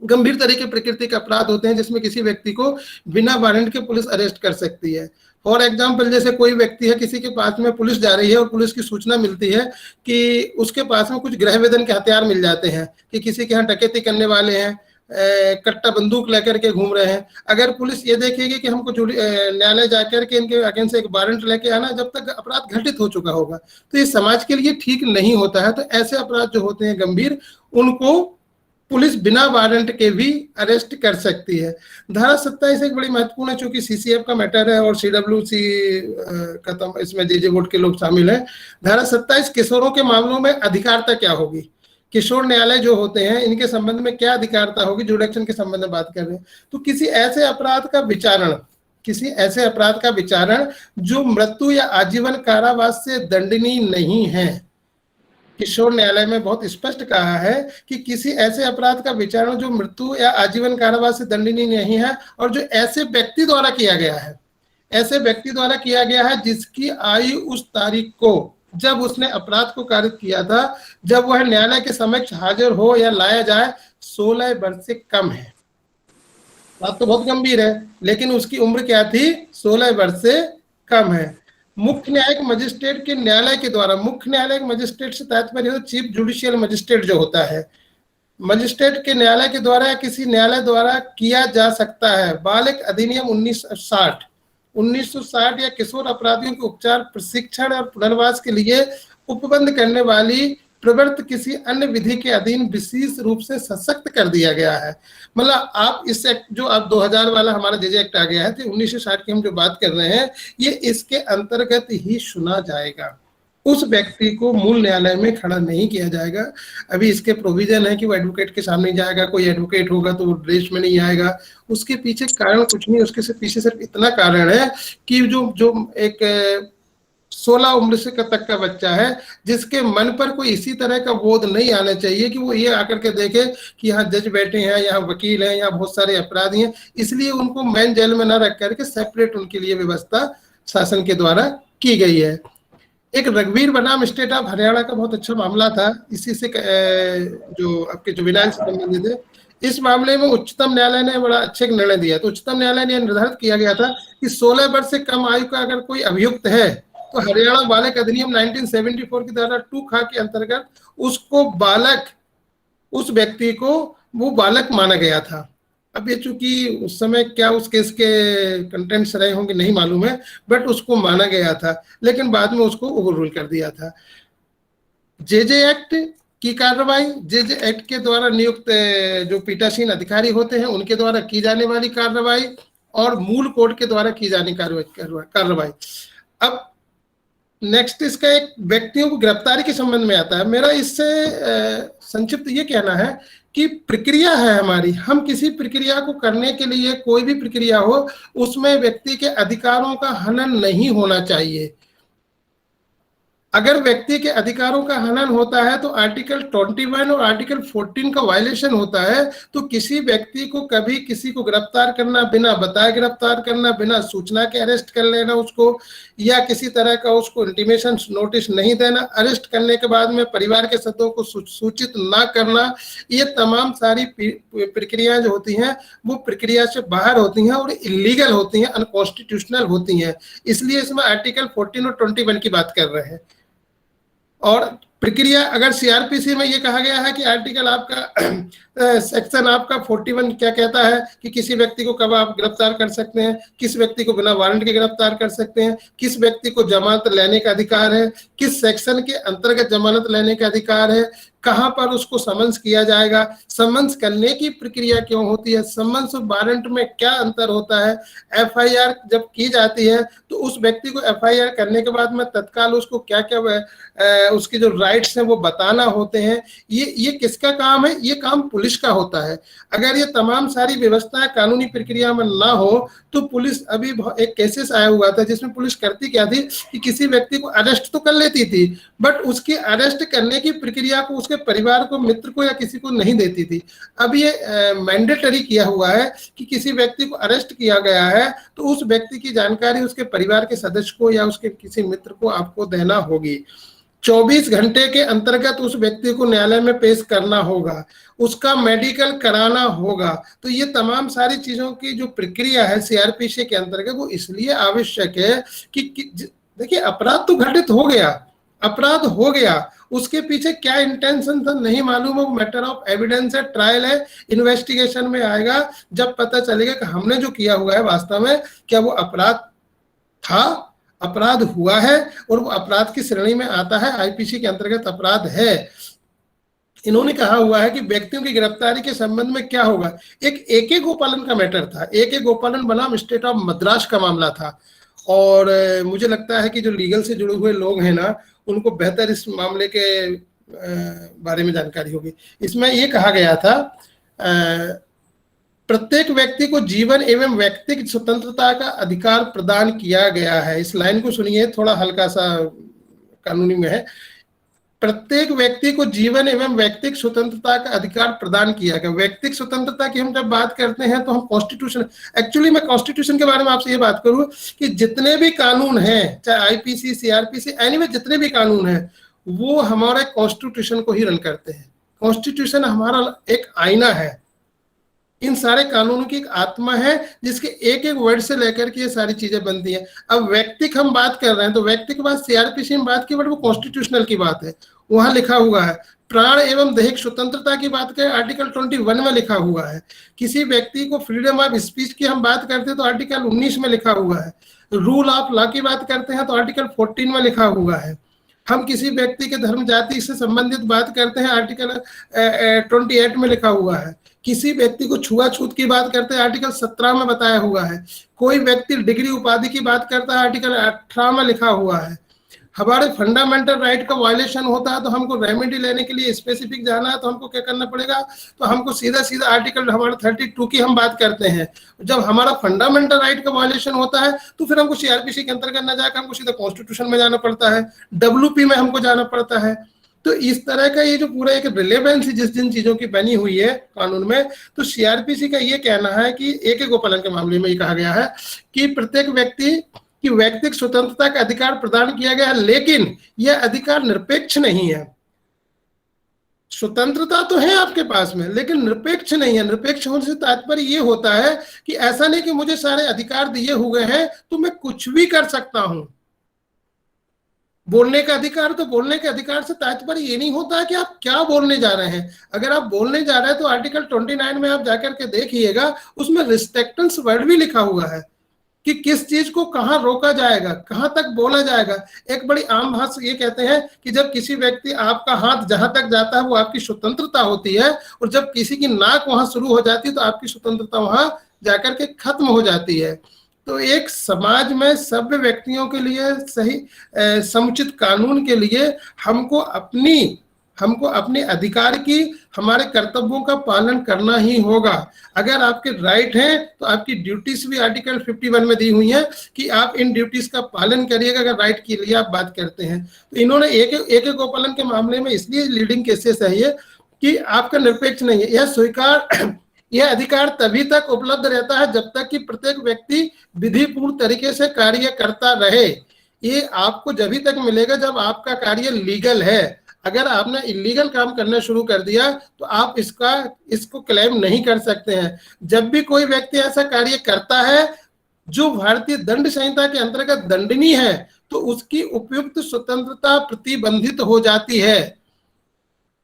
गंभीर तरह के प्रकृति के अपराध होते हैं जिसमें किसी व्यक्ति को बिना वारंट के पुलिस अरेस्ट कर सकती है। फॉर एग्जाम्पल, जैसे कोई व्यक्ति है, किसी के पास में पुलिस जा रही है और पुलिस की सूचना मिलती है कि उसके पास में कुछ गृह वेदन के हथियार मिल जाते हैं, कि किसी के यहाँ डकैती करने वाले हैं, कट्टा बंदूक लेकर के घूम रहे हैं। अगर पुलिस ये देखेगी कि हमको न्यायालय जाकर के इनके अगेंस्ट एक वारंट लेके आना, जब तक अपराध घटित हो चुका होगा, तो ये समाज के लिए ठीक नहीं होता है। तो ऐसे अपराध जो होते हैं गंभीर, उनको पुलिस बिना वारंट के भी अरेस्ट कर सकती है। धारा 27 एक बड़ी महत्वपूर्ण है, चूंकि सीसीएफ का मैटर है और सीडब्ल्यूसी खत्म, इसमें जेजे बोर्ड के लोग शामिल हैं। धारा 27 किशोरों के मामलों में अधिकारता क्या होगी, किशोर न्यायालय जो होते हैं इनके संबंध में क्या अधिकारता होगी, जुडिक्शन के संबंध में बात कर रहे हैं। तो किसी ऐसे अपराध का विचारण जो मृत्यु या आजीवन कारावास से दंडनीय नहीं है। किशोर न्यायालय में बहुत स्पष्ट कहा है कि किसी ऐसे अपराध का विचारण जो मृत्यु या आजीवन कारावास से दंडनीय नहीं है और जो ऐसे व्यक्ति द्वारा किया गया है जिसकी आयु उस तारीख को जब उसने अपराध को कारित किया था, जब वह न्यायालय के समक्ष हाजिर हो या लाया जाए, 16 वर्ष से कम है। बात तो बहुत गंभीर है, लेकिन उसकी उम्र क्या थी, 16 वर्ष से कम है। मुख्य न्यायिक मजिस्ट्रेट के न्यायालय के द्वारा, मुख्य न्यायालयिक मजिस्ट्रेट से तात्पर्य चीफ जुडिशियल मजिस्ट्रेट जो होता है, मजिस्ट्रेट के न्यायालय के द्वारा या किसी न्यायालय द्वारा किया जा सकता है। बाल अधिनियम 1960 या किशोर अपराधियों के उपचार, प्रशिक्षण और पुनर्वास के लिए उपबंध करने वाली प्रवृत्ति किसी अन्य विधि के अधीन विशेष रूप से सशक्त कर दिया गया है। मतलब आप इस एक्ट जो अब 2000 वाला हमारा जेजे एक्ट आ गया है, तो 1960 की हम जो बात कर रहे हैं, ये इसके अंतर्गत ही सुना जाएगा। उस व्यक्ति को मूल न्यायालय में खड़ा नहीं किया जाएगा। अभी इसके प्रोविजन है कि वो एडवोकेट के सामने जाएगा, कोई एडवोकेट होगा तो वो ड्रेस में नहीं आएगा। उसके पीछे कारण कुछ नहीं, उसके पीछे सिर्फ इतना कारण है कि जो एक 16 उम्र से तक का बच्चा है, जिसके मन पर कोई इसी तरह का बोध नहीं आना चाहिए कि वो ये आकर के देखे कि यहाँ जज बैठे हैं, यहाँ वकील हैं, यहाँ बहुत सारे अपराधी हैं, इसलिए उनको मेन जेल में न रख करके सेपरेट उनके लिए व्यवस्था शासन के द्वारा की गई है। एक रघुवीर बनाम स्टेट ऑफ हरियाणा का बहुत अच्छा मामला था, इसी से जो आपके जुवेनाइल से संबंधित है। इस मामले में उच्चतम न्यायालय ने बड़ा अच्छे निर्णय दिया। तो उच्चतम न्यायालय ने निर्धारित किया गया था कि 16 वर्ष से कम आयु का अगर कोई अभियुक्त है तो हरियाणा बालक अधिनियम 1974 की धारा 2 ख के अंतर्गत उसको बालक, उस व्यक्ति को वो बालक माना गया था। अब ये चूंकि उस समय क्या उस केस के कंटेंट्स रहे होंगे नहीं मालूम है, बट उसको माना गया था, लेकिन बाद में उसको ओवर रूल कर दिया था। जेजे एक्ट की कार्रवाई, जेजे एक्ट के द्वारा नियुक्त जो पीठासीन अधिकारी होते हैं उनके द्वारा की जाने वाली कार्रवाई और मूल कोर्ट के द्वारा की जाने कार्रवाई। अब नेक्स्ट इसका एक व्यक्तियों को गिरफ्तारी के संबंध में आता है। मेरा इससे संक्षिप्त ये कहना है कि प्रक्रिया है हमारी, हम किसी प्रक्रिया को करने के लिए, कोई भी प्रक्रिया हो, उसमें व्यक्ति के अधिकारों का हनन नहीं होना चाहिए। अगर व्यक्ति के अधिकारों का हनन होता है तो आर्टिकल 21 और आर्टिकल 14 का वायलेशन होता है। तो किसी व्यक्ति को कभी किसी को गिरफ्तार करना, बिना बताए गिरफ्तार करना, बिना सूचना के अरेस्ट कर लेना उसको, या किसी तरह का उसको इंटीमेशन नोटिस नहीं देना, अरेस्ट करने के बाद में परिवार के सदस्यों को सूचित ना करना, ये तमाम सारी प्रक्रियाएं जो होती हैं वो प्रक्रिया से बाहर होती हैं और इलीगल होती हैं, अनकॉन्स्टिट्यूशनल होती हैं। इसलिए इसमें आर्टिकल 14 और 21 की बात कर रहे हैं। और प्रक्रिया अगर सीआरपीसी में ये कहा गया है कि आर्टिकल आपका सेक्शन आपका 41 क्या कहता है कि किसी व्यक्ति को कब आप गिरफ्तार कर सकते हैं, किस व्यक्ति को बिना वारंट के गिरफ्तार कर सकते हैं, किस व्यक्ति को जमानत लेने का अधिकार है, किस सेक्शन के अंतर्गत जमानत लेने का अधिकार है, कहां पर उसको समन्स किया जाएगा, समन्स करने की प्रक्रिया क्यों होती है, समन्स और वारंट में क्या अंतर होता है, एफआईआर जब की जाती है तो उस व्यक्ति को एफआईआर करने के बाद में तत्काल उसको क्या क्या उसके जो राइट्स हैं वो बताना होते हैं। ये किसका काम है? ये काम पुलिस का होता है। अगर ये तमाम सारी व्यवस्थाएं कानूनी प्रक्रिया में ना हो तो पुलिस, अभी एक केसेस आया हुआ था जिसमें पुलिस करती क्या थी कि किसी व्यक्ति को अरेस्ट तो कर लेती थी, बट उसकी अरेस्ट करने की प्रक्रिया को उसके परिवार को, मित्र को या किसी को नहीं देती थी। अब ये मैंडेटरी किया हुआ है कि किसी व्यक्ति को अरेस्ट किया गया है तो उस व्यक्ति की जानकारी उसके परिवार के सदस्य को या उसके किसी मित्र को आपको देना होगी। 24 घंटे के अंतर्गत उस व्यक्ति को न्यायालय में पेश करना होगा, उसका मेडिकल कराना होगा। तो ये तमाम सारी चीजों की जो प्रक्रिया है सीआरपीसी के अंतर्गत वो इसलिए आवश्यक है कि देखिए अपराध तो घटित हो गया, अपराध हो गया, उसके पीछे क्या इंटेंशन था नहीं मालूम है, वो मैटर ऑफ एविडेंस है, ट्रायल है, इन्वेस्टिगेशन में आएगा जब पता चलेगा कि हमने जो किया हुआ है वास्तव में क्या वो अपराध था, अपराध हुआ है और वो अपराध की श्रेणी में आता है, आईपीसी के अंतर्गत अपराध है। इन्होंने कहा हुआ है कि व्यक्तियों की गिरफ्तारी के संबंध में क्या होगा। एक एके गोपालन का मैटर था, एके गोपालन बनाम स्टेट ऑफ मद्रास का मामला था, और मुझे लगता है कि जो लीगल से जुड़े हुए लोग हैं ना उनको बेहतर इस मामले के बारे में जानकारी होगी। इसमें ये कहा गया था प्रत्येक व्यक्ति को जीवन एवं व्यक्तिगत स्वतंत्रता का अधिकार प्रदान किया गया है। इस लाइन को सुनिए, थोड़ा हल्का सा कानूनी में है। प्रत्येक व्यक्ति को जीवन एवं व्यक्तिगत स्वतंत्रता का अधिकार प्रदान किया गया। व्यक्तिगत स्वतंत्रता की हम जब बात करते हैं तो हम कॉन्स्टिट्यूशन, एक्चुअली मैं कॉन्स्टिट्यूशन के बारे में आपसे ये बात करूं कि जितने भी कानून हैं, चाहे आईपीसी, सीआरपीसी, एनीवे जितने भी कानून हैं वो हमारे कॉन्स्टिट्यूशन को ही रन करते हैं। कॉन्स्टिट्यूशन हमारा एक आईना है, इन सारे कानूनों की एक आत्मा है जिसके एक एक वर्ड से लेकर के ये सारी चीजें बनती हैं। अब व्यक्तिक हम बात कर रहे हैं तो व्यक्ति के बाद सीआरपीसी में बात की बट वो कॉन्स्टिट्यूशनल की बात है, वहां लिखा हुआ है। प्राण एवं दैहिक स्वतंत्रता की बात करें आर्टिकल 21 में लिखा हुआ है। किसी व्यक्ति को फ्रीडम ऑफ स्पीच की हम बात करते हैं तो आर्टिकल 19 में लिखा हुआ है। रूल ऑफ लॉ की बात करते हैं तो आर्टिकल 14 में लिखा हुआ है। हम किसी व्यक्ति के धर्म जाति से संबंधित बात करते हैं आर्टिकल 28 में लिखा हुआ है। किसी व्यक्ति को छुआछूत की बात करते हैं आर्टिकल 17 में बताया हुआ है। कोई व्यक्ति डिग्री उपाधि की बात करता है आर्टिकल 18 में लिखा हुआ है। हमारे फंडामेंटल राइट का वायलेशन होता है तो हमको रेमेडी लेने के लिए स्पेसिफिक जाना है तो हमको क्या करना पड़ेगा, तो हमको सीधा सीधा आर्टिकल हमारा 32 की हम बात करते हैं। जब हमारा फंडामेंटल राइट का वायलेशन होता है तो फिर हमको सीआरपीसी के अंतर्गत ना जाकर हमको सीधा कॉन्स्टिट्यूशन में जाना पड़ता है, डब्ल्यूपी में हमको जाना पड़ता है। तो इस तरह का ये जो पूरा एक रिलेवेंस जिस जिन चीजों की बनी हुई है कानून में, तो सीआरपीसी का ये कहना है कि एक गोपालन के मामले में ये कहा गया है कि प्रत्येक व्यक्ति की व्यक्तिगत स्वतंत्रता का अधिकार प्रदान किया गया है, लेकिन यह अधिकार निरपेक्ष नहीं है। स्वतंत्रता तो है आपके पास में लेकिन निरपेक्ष नहीं है। निरपेक्ष होने से तात्पर्य ये होता है कि ऐसा नहीं कि मुझे सारे अधिकार दिए हुए हैं तो मैं कुछ भी कर सकता हूं। बोलने का अधिकार, तो बोलने के अधिकार से तात्पर्य ये नहीं होता है कि आप क्या बोलने जा रहे हैं। अगर आप बोलने जा रहे हैं तो आर्टिकल 29 में आप जाकर के देखिएगा, उसमें रिस्ट्रिक्टेंस वर्ड भी लिखा हुआ है कि किस चीज को कहां रोका जाएगा, कहां तक बोला जाएगा। एक बड़ी आम भाषा ये कहते हैं कि जब किसी व्यक्ति आपका हाथ जहां तक जाता है वो आपकी स्वतंत्रता होती है, और जब किसी की नाक वहां शुरू हो जाती है तो आपकी स्वतंत्रता वहां जाकर के खत्म हो जाती है। तो एक समाज में सभ्य व्यक्तियों के लिए सही समुचित कानून के लिए हमको अपने अधिकार की, हमारे कर्तव्यों का पालन करना ही होगा। अगर आपके राइट हैं तो आपकी ड्यूटीज भी आर्टिकल 51 में दी हुई है कि आप इन ड्यूटीज का पालन करिएगा अगर राइट के लिए आप बात करते हैं। तो इन्होंने एक गोपालन के मामले में इसलिए लीडिंग केसेस है ये कि आपका निरपेक्ष नहीं है। यह अधिकार तभी तक उपलब्ध रहता है जब तक कि प्रत्येक व्यक्ति विधिपूर्ण तरीके से कार्य करता रहे। ये आपको जब तक मिलेगा जब आपका कार्य लीगल है। अगर आपने इलीगल काम करना शुरू कर दिया तो आप इसको क्लेम नहीं कर सकते हैं। जब भी कोई व्यक्ति ऐसा कार्य करता है जो भारतीय दंड संहिता के अंतर्गत दंडनीय है तो उसकी उपयुक्त स्वतंत्रता प्रतिबंधित हो जाती है।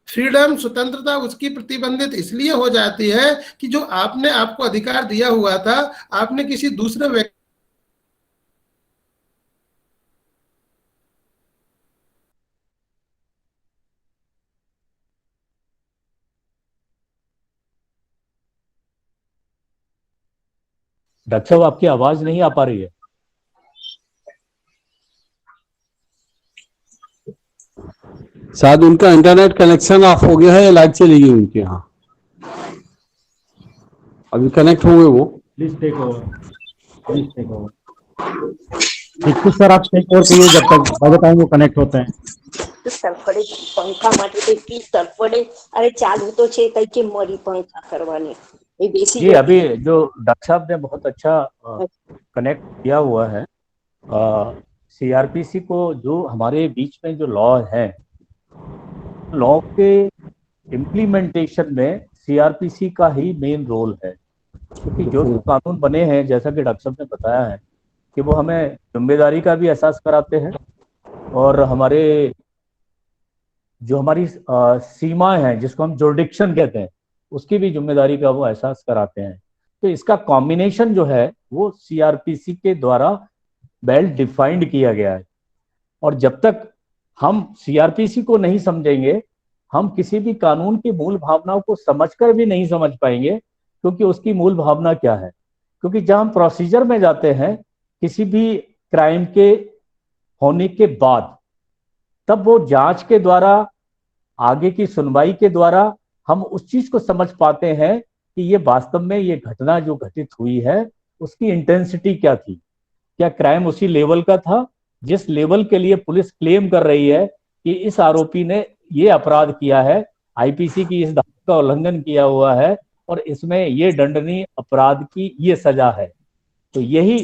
फ्रीडम, स्वतंत्रता उसकी प्रतिबंधित इसलिए हो जाती है कि जो आपने आपको अधिकार दिया हुआ था, आपने किसी दूसरे व्यक्ति डॉक्टर साहब आपकी आवाज नहीं आ पा रही है। शायद उनका इंटरनेट कनेक्शन ऑफ हो गया है या लाइट चली गई उनके यहाँ। अभी कनेक्ट होंगे वो। Please take over, please take over. ठीक सर, आप टेक ओवर कीजिए जब तक बाय टाइम वो कनेक्ट होते हैं। તરફડે પંખા માટે તો એટલી તરફડે, અરે ચાલુ તો છે કઈ કે મરી પંખા કરવાની એ બેસી जी अभी जो डॉक्टर साहब ने बहुत अच्छा कनेक्ट किया हुआ है सीआरपीसी को, जो हमारे बीच में जो लॉ है, लॉ के इम्प्लीमेंटेशन में सीआरपीसी का ही मेन रोल है। क्योंकि जो कानून बने हैं, जैसा कि डॉक्टर साहब ने बताया है, कि वो हमें जिम्मेदारी का भी एहसास कराते हैं और हमारे जो हमारी सीमाएं हैं जिसको हम जुरिडिक्शन कहते हैं उसकी भी जिम्मेदारी का वो एहसास कराते हैं। तो इसका कॉम्बिनेशन जो है वो सीआरपीसी के द्वारा वेल डिफाइंड किया गया है। और जब तक हम सीआरपीसी को नहीं समझेंगे, हम किसी भी कानून की मूल भावनाओं को समझकर भी नहीं समझ पाएंगे। क्योंकि उसकी मूल भावना क्या है, क्योंकि जब हम प्रोसीजर में जाते हैं किसी भी क्राइम के होने के बाद, तब वो जांच के द्वारा, आगे की सुनवाई के द्वारा हम उस चीज को समझ पाते हैं कि ये वास्तव में ये घटना जो घटित हुई है उसकी इंटेंसिटी क्या थी। क्या क्राइम उसी लेवल का था जिस लेवल के लिए पुलिस क्लेम कर रही है कि इस आरोपी ने ये अपराध किया है, आईपीसी की इस धारा का उल्लंघन किया हुआ है और इसमें ये दंडनीय अपराध की ये सजा है। तो यही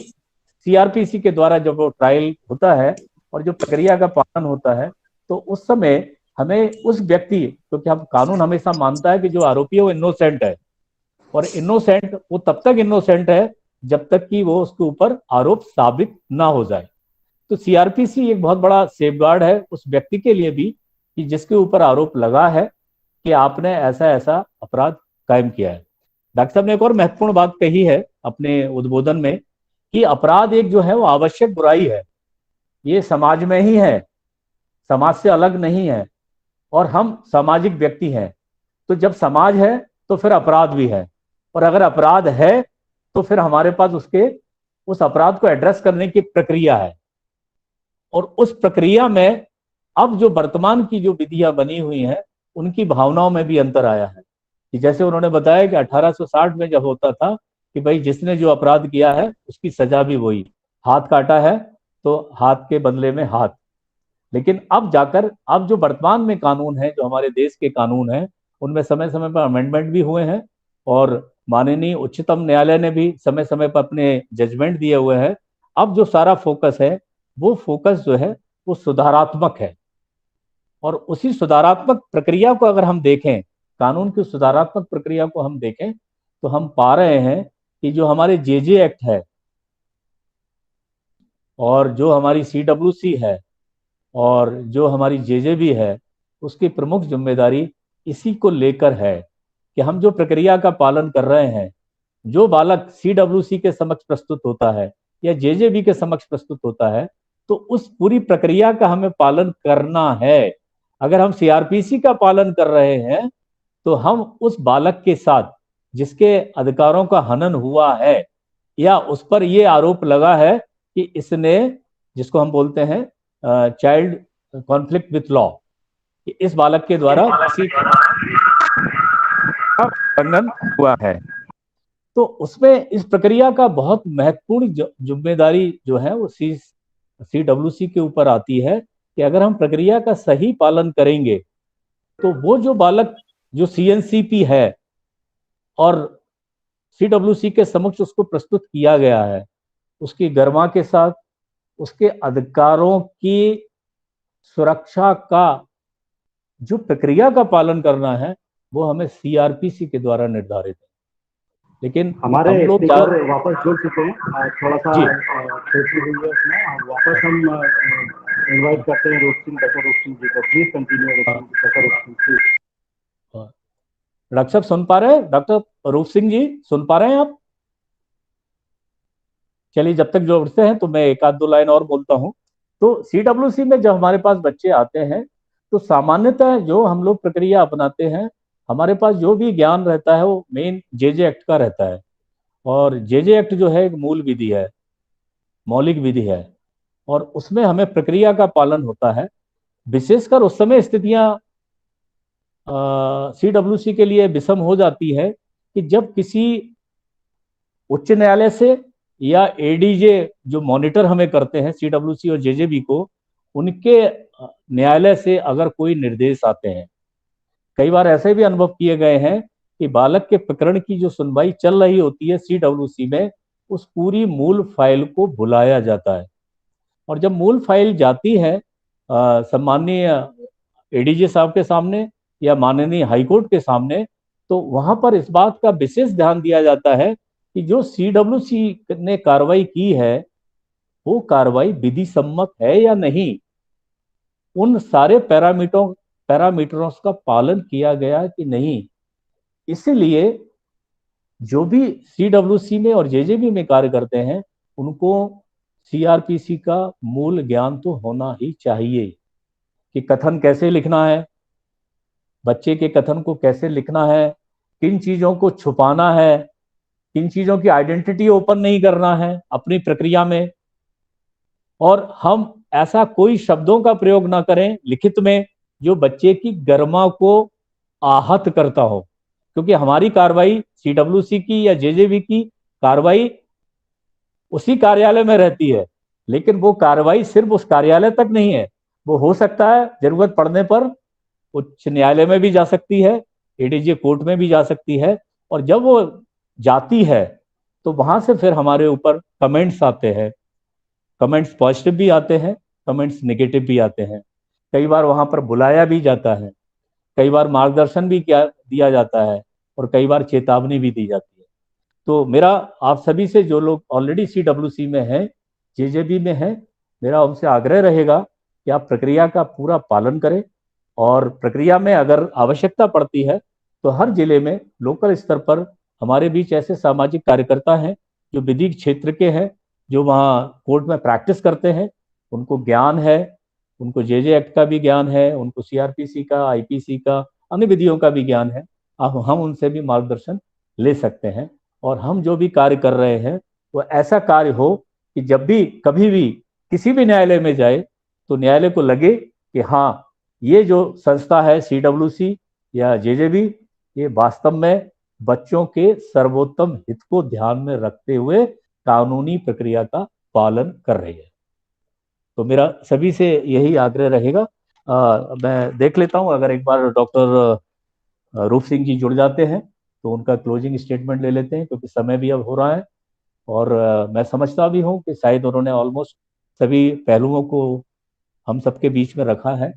सीआरपीसी के द्वारा जब वो ट्रायल होता है और जो प्रक्रिया का पालन होता है, तो उस समय हमें उस व्यक्ति, क्योंकि हम कानून हमेशा मानता है कि जो आरोपी है वो इनोसेंट है, और इनोसेंट वो तब तक इनोसेंट है जब तक कि वो उसके ऊपर आरोप साबित ना हो जाए। तो सीआरपीसी एक बहुत बड़ा सेफगार्ड है उस व्यक्ति के लिए भी कि जिसके ऊपर आरोप लगा है कि आपने ऐसा ऐसा अपराध कायम किया है। डॉक्टर साहब ने एक और महत्वपूर्ण बात कही है अपने उद्बोधन में कि अपराध एक जो है वो आवश्यक बुराई है, ये समाज में ही है, समाज से अलग नहीं है, और हम सामाजिक व्यक्ति हैं। तो जब समाज है तो फिर अपराध भी है, और अगर अपराध है तो फिर हमारे पास उस अपराध को एड्रेस करने की प्रक्रिया है। और उस प्रक्रिया में अब जो वर्तमान की जो विधियां बनी हुई हैं उनकी भावनाओं में भी अंतर आया है कि जैसे उन्होंने बताया कि 1860 में जब होता था कि भाई जिसने जो अपराध किया है उसकी सजा भी वही, हाथ काटा है तो हाथ के बदले में हाथ। लेकिन अब जाकर अब जो वर्तमान में कानून है, जो हमारे देश के कानून हैं, उनमें समय समय पर अमेंडमेंट भी हुए हैं और माननीय उच्चतम न्यायालय ने भी समय समय पर अपने जजमेंट दिए हुए हैं। अब जो सारा फोकस है वो फोकस जो है वो सुधारात्मक है, और उसी सुधारात्मक प्रक्रिया को अगर हम देखें, कानून की सुधारात्मक प्रक्रिया को हम देखें तो हम पा रहे हैं कि जो हमारे जेजे एक्ट है और जो हमारी सीडब्ल्यूसी है और जो हमारी जेजेबी है, उसकी प्रमुख जिम्मेदारी इसी को लेकर है कि हम जो प्रक्रिया का पालन कर रहे हैं, जो बालक सीडब्ल्यूसी के समक्ष प्रस्तुत होता है या जेजेबी के समक्ष प्रस्तुत होता है, तो उस पूरी प्रक्रिया का हमें पालन करना है। अगर हम सीआरपीसी का पालन कर रहे हैं तो हम उस बालक के साथ जिसके अधिकारों का हनन हुआ है या उस पर यह आरोप लगा है कि इसने, जिसको हम बोलते हैं चाइल्ड कॉन्फ्लिक्ट विथ लॉ, कि इस बालक के द्वारा किसी का उल्लंघन हुआ है, तो उसमें इस प्रक्रिया का बहुत महत्वपूर्ण जिम्मेदारी जो है वो सीडब्ल्यूसी के ऊपर आती है कि अगर हम प्रक्रिया का सही पालन करेंगे तो वो जो बालक जो सीएनसीपी है और सीडब्ल्यूसी के समक्ष उसको प्रस्तुत किया गया है, उसकी गरिमा के साथ उसके अधिकारों की सुरक्षा का जो प्रक्रिया का पालन करना है वो हमें सीआरपीसी के द्वारा निर्धारित है। लेकिन हमारे हम लोग स्पीकर वापस जुड़ चुके हैं, थोड़ा सा जी। त्रुटि हुई है उसमें। वापस हम इनवाइट करते हैं डॉक्टर रूप सिंह जी को। प्लीज कंटिन्यू डॉक्टर रूप सिंह प्लीज। डॉक्टर साहब सुन पा रहे हैं? डॉक्टर रूप सिंह जी सुन पा रहे हैं आप? चलिए, जब तक जोड़ते हैं तो मैं एक आध दो लाइन और बोलता हूं। तो सीडब्ल्यूसी में जब हमारे पास बच्चे आते हैं तो सामान्यतः जो हम लोग प्रक्रिया अपनाते हैं, हमारे पास जो भी ज्ञान रहता है वो मेन जेजे एक्ट का रहता है। और जेजे एक्ट जो है एक मूल विधि है, मौलिक विधि है, और उसमें हमें प्रक्रिया का पालन होता है। विशेषकर उस समय स्थितियां सीडब्ल्यूसी के लिए विषम हो जाती है कि जब किसी उच्च न्यायालय से या एडीजे जो मॉनिटर हमें करते हैं सीडब्ल्यूसी और जेजेबी को, उनके न्यायालय से अगर कोई निर्देश आते हैं। कई बार ऐसे भी अनुभव किए गए हैं कि बालक के प्रकरण की जो सुनवाई चल रही होती है सीडब्ल्यूसी में, उस पूरी मूल फाइल को बुलाया जाता है, और जब मूल फाइल जाती है सम्माननीय एडीजे साहब के सामने या माननीय हाईकोर्ट के सामने, तो वहां पर इस बात का विशेष ध्यान दिया जाता है कि जो सीडब्ल्यूसी ने कार्रवाई की है वो कार्रवाई विधि सम्मत है या नहीं, उन सारे पैरामीटरों का पालन किया गया कि नहीं। इसलिए जो भी सीडब्ल्यूसी में और जेजेबी में कार्य करते हैं उनको सीआरपीसी का मूल ज्ञान तो होना ही चाहिए कि कथन कैसे लिखना है, बच्चे के कथन को कैसे लिखना है, किन चीजों को छुपाना है, किन चीजों की आइडेंटिटी ओपन नहीं करना है अपनी प्रक्रिया में, और हम ऐसा कोई शब्दों का प्रयोग ना करें लिखित में जो बच्चे की गरिमा को आहत करता हो, क्योंकि हमारी कार्रवाई सीडब्ल्यूसी की या जेजेबी की कार्रवाई उसी कार्यालय में रहती है, लेकिन वो कार्रवाई सिर्फ उस कार्यालय तक नहीं है, वो हो सकता है जरूरत पड़ने पर उच्च न्यायालय में भी जा सकती है, एडीजे कोर्ट में भी जा सकती है, और जब वो जाती है तो वहां से फिर हमारे ऊपर कमेंट्स आते हैं। कमेंट्स पॉजिटिव भी आते हैं, कमेंट्स नेगेटिव भी आते हैं। कई बार वहां पर बुलाया भी जाता है, कई बार मार्गदर्शन भी दिया जाता है और कई बार चेतावनी भी दी जाती है। तो मेरा आप सभी से, जो लोग ऑलरेडी CWC में हैं, JJB में हैं, मेरा उनसे आग्रह रहेगा कि आप प्रक्रिया का पूरा पालन करें, और प्रक्रिया में अगर आवश्यकता पड़ती है तो हर जिले में लोकल स्तर पर हमारे बीच ऐसे सामाजिक कार्यकर्ता हैं जो विधिक क्षेत्र के हैं, जो वहाँ कोर्ट में प्रैक्टिस करते हैं, उनको ज्ञान है, उनको JJ एक्ट का भी ज्ञान है, उनको CRPC का, IPC का, अन्य विधियों का भी ज्ञान है। अब हम उनसे भी मार्गदर्शन ले सकते हैं, और हम जो भी कार्य कर रहे हैं वो ऐसा कार्य हो कि जब भी कभी भी किसी भी न्यायालय में जाए तो न्यायालय को लगे कि हाँ, ये जो संस्था है CWC या JJB, ये वास्तव में बच्चों के सर्वोत्तम हित को ध्यान में रखते हुए कानूनी प्रक्रिया का पालन कर रही है। तो मेरा सभी से यही आग्रह रहेगा। मैं देख लेता हूं, अगर एक बार डॉक्टर रूप सिंह जी जुड़ जाते हैं तो उनका क्लोजिंग स्टेटमेंट ले लेते हैं, क्योंकि समय भी अब हो रहा है, और मैं समझता भी हूं कि शायद उन्होंने ऑलमोस्ट सभी पहलुओं को हम सबके बीच में रखा है।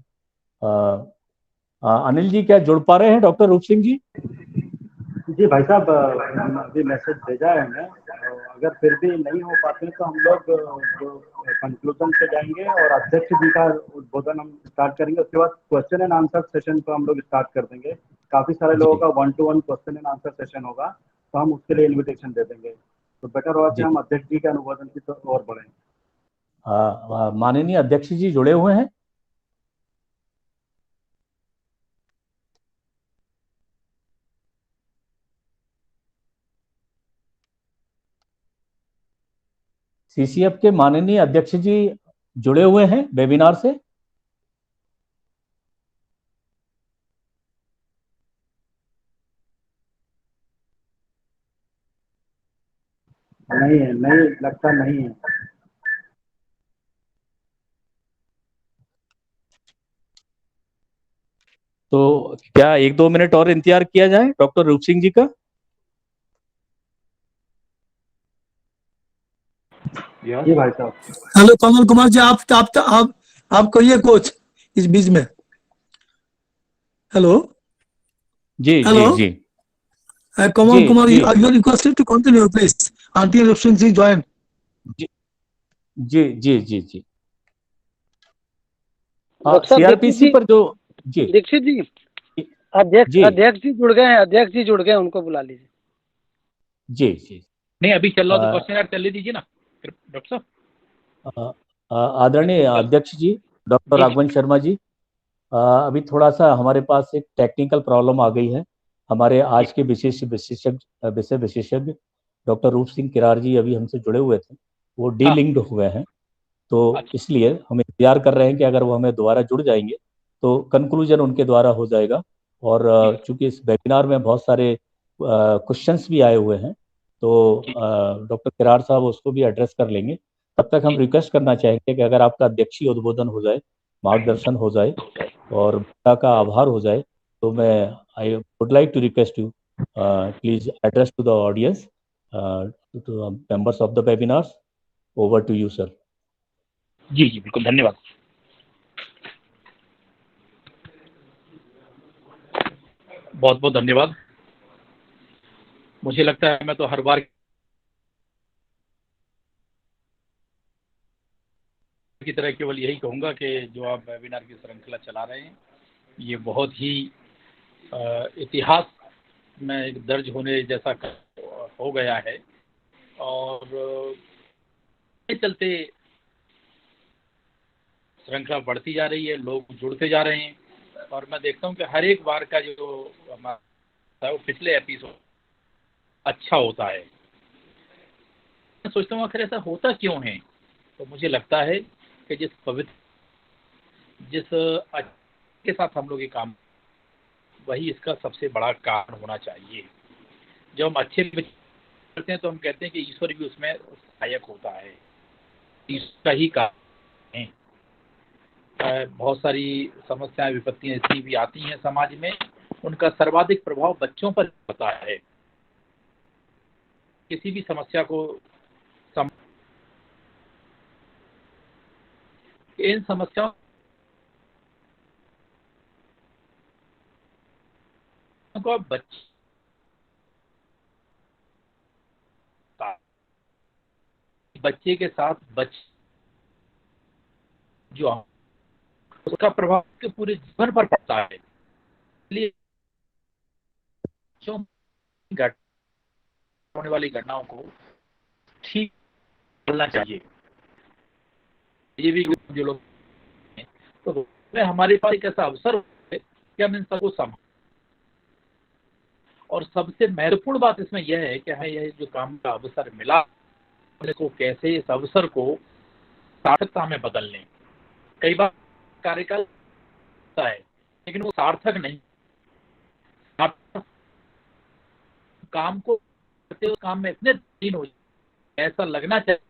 अनिल जी, क्या जुड़ पा रहे हैं डॉक्टर रूप सिंह जी? जी भाई साहब, अभी मैसेज भेजा है हमने। अगर फिर भी नहीं हो पाते तो हम लोग जो कंक्लूजन पे जाएंगे और अध्यक्ष जी का उद्बोधन हम स्टार्ट करेंगे। उसके बाद क्वेश्चन एंड आंसर सेशन को हम लोग स्टार्ट कर देंगे। काफ़ी सारे लोगों का 1-to-1 question and answer session होगा, तो हम उसके लिए इन्विटेशन दे देंगे। तो बेटर होगा कि जी, हम अध्यक्ष जी के अनुमोदन की ओर बढ़ें। माननीय अध्यक्ष जी जुड़े हुए हैं? CCF के माननीय अध्यक्ष जी जुड़े हुए हैं वेबिनार से? नहीं है, नहीं लगता, नहीं है। तो क्या 1-2 मिनट और इंतजार किया जाए डॉक्टर रूप सिंह जी का? जी भाई साहब। हेलो कमल कुमार जी, आप कहिए कुछ इस बीच में। हेलो जी हेलो जी जी कमल जी कुमार, जी you are requested to continue please until Rushin जी join. जी जी जी जी जी हाँ, डॉक्टर साहब दीक्षित CRPC जी, पर जो, जी दीक्षित जी, अध्यक्ष जी अध्यक्ष जी जुड़ गए हैं, अध्यक्ष जी जुड़ गए हैं, उनको बुला लीजिए। जी जी नहीं, अभी चल रहा तो अ, क्वेश्चन यार चलने दीजिए ना फिर डॉक्टर साहब। आदरणीय अध्यक्ष जी, डॉक्टर जी जी राघवन शर्मा जी, अभी थोड़ा सा हमारे पास एक टेक्निकल प्रॉब्लम आ गई है। हमारे जी आज के विषय विशेषज्ञ डॉक्टर रूप सिंह किरार जी अभी हमसे जुड़े हुए थे, वो हाँ, डीलिंक्ड हुए हैं। तो अच्छा इसलिए हम इंतजार कर रहे हैं कि अगर वो हमें दोबारा जुड़ जाएंगे तो कंक्लूजन उनके द्वारा हो जाएगा। और जी चूंकि इस वेबिनार में बहुत सारे क्वेश्चंस भी आए हुए हैं, तो जी डॉक्टर किरार साहब उसको भी एड्रेस कर लेंगे। तब तक हम जी रिक्वेस्ट करना चाहेंगे कि अगर आपका अध्यक्षीय उद्बोधन हो जाए, मार्गदर्शन हो जाए और माता का आभार हो जाए, तो मैं I would like to request you please address to the audience, to members of the webinars. Over to you sir. जी जी बिल्कुल, धन्यवाद। बहुत बहुत धन्यवाद। मुझे लगता है मैं तो हर बार की तरह केवल यही कहूँगा कि जो आप वेबिनार की श्रृंखला चला रहे हैं, ये बहुत ही इतिहास में एक दर्ज होने जैसा हो गया है। और चलते श्रृंखला बढ़ती जा रही है, लोग जुड़ते जा रहे हैं, और मैं देखता हूँ कि हर एक बार का जो हमारा वो पिछले एपिसोड अच्छा होता है। मैं सोचता हूँ आखिर ऐसा होता क्यों है। तो मुझे लगता है कि जिस के साथ हम लोग ये काम, वही इसका सबसे बड़ा कारण होना चाहिए। जब हम अच्छे करते हैं तो हम कहते हैं कि ईश्वर भी उसमें सहायक होता है, ईश्वर का ही कारण है। बहुत सारी समस्याएं, विपत्तियां ऐसी भी आती हैं समाज में, उनका सर्वाधिक प्रभाव बच्चों पर पड़ता है। किसी भी समस्या को इन समस्याओं को बच्चे बच्चे के साथ जो उसका प्रभाव के पूरे जीवन पर पड़ता है। इसलिए होने वाली घटनाओं को ठीक करना चाहिए। ये भी जो लोग हैं, तो हमारे पास एक ऐसा अवसर है कि हम इन सबको संभालें। और सबसे महत्वपूर्ण बात इसमें यह है कि हमें यह जो काम का अवसर मिला, को कैसे इस अवसर को सार्थकता में बदल लें। कई बार कार्यकाल होता है लेकिन वो सार्थक नहीं, काम को करते उस काम में इतने दिन हो ऐसा लगना चाहिए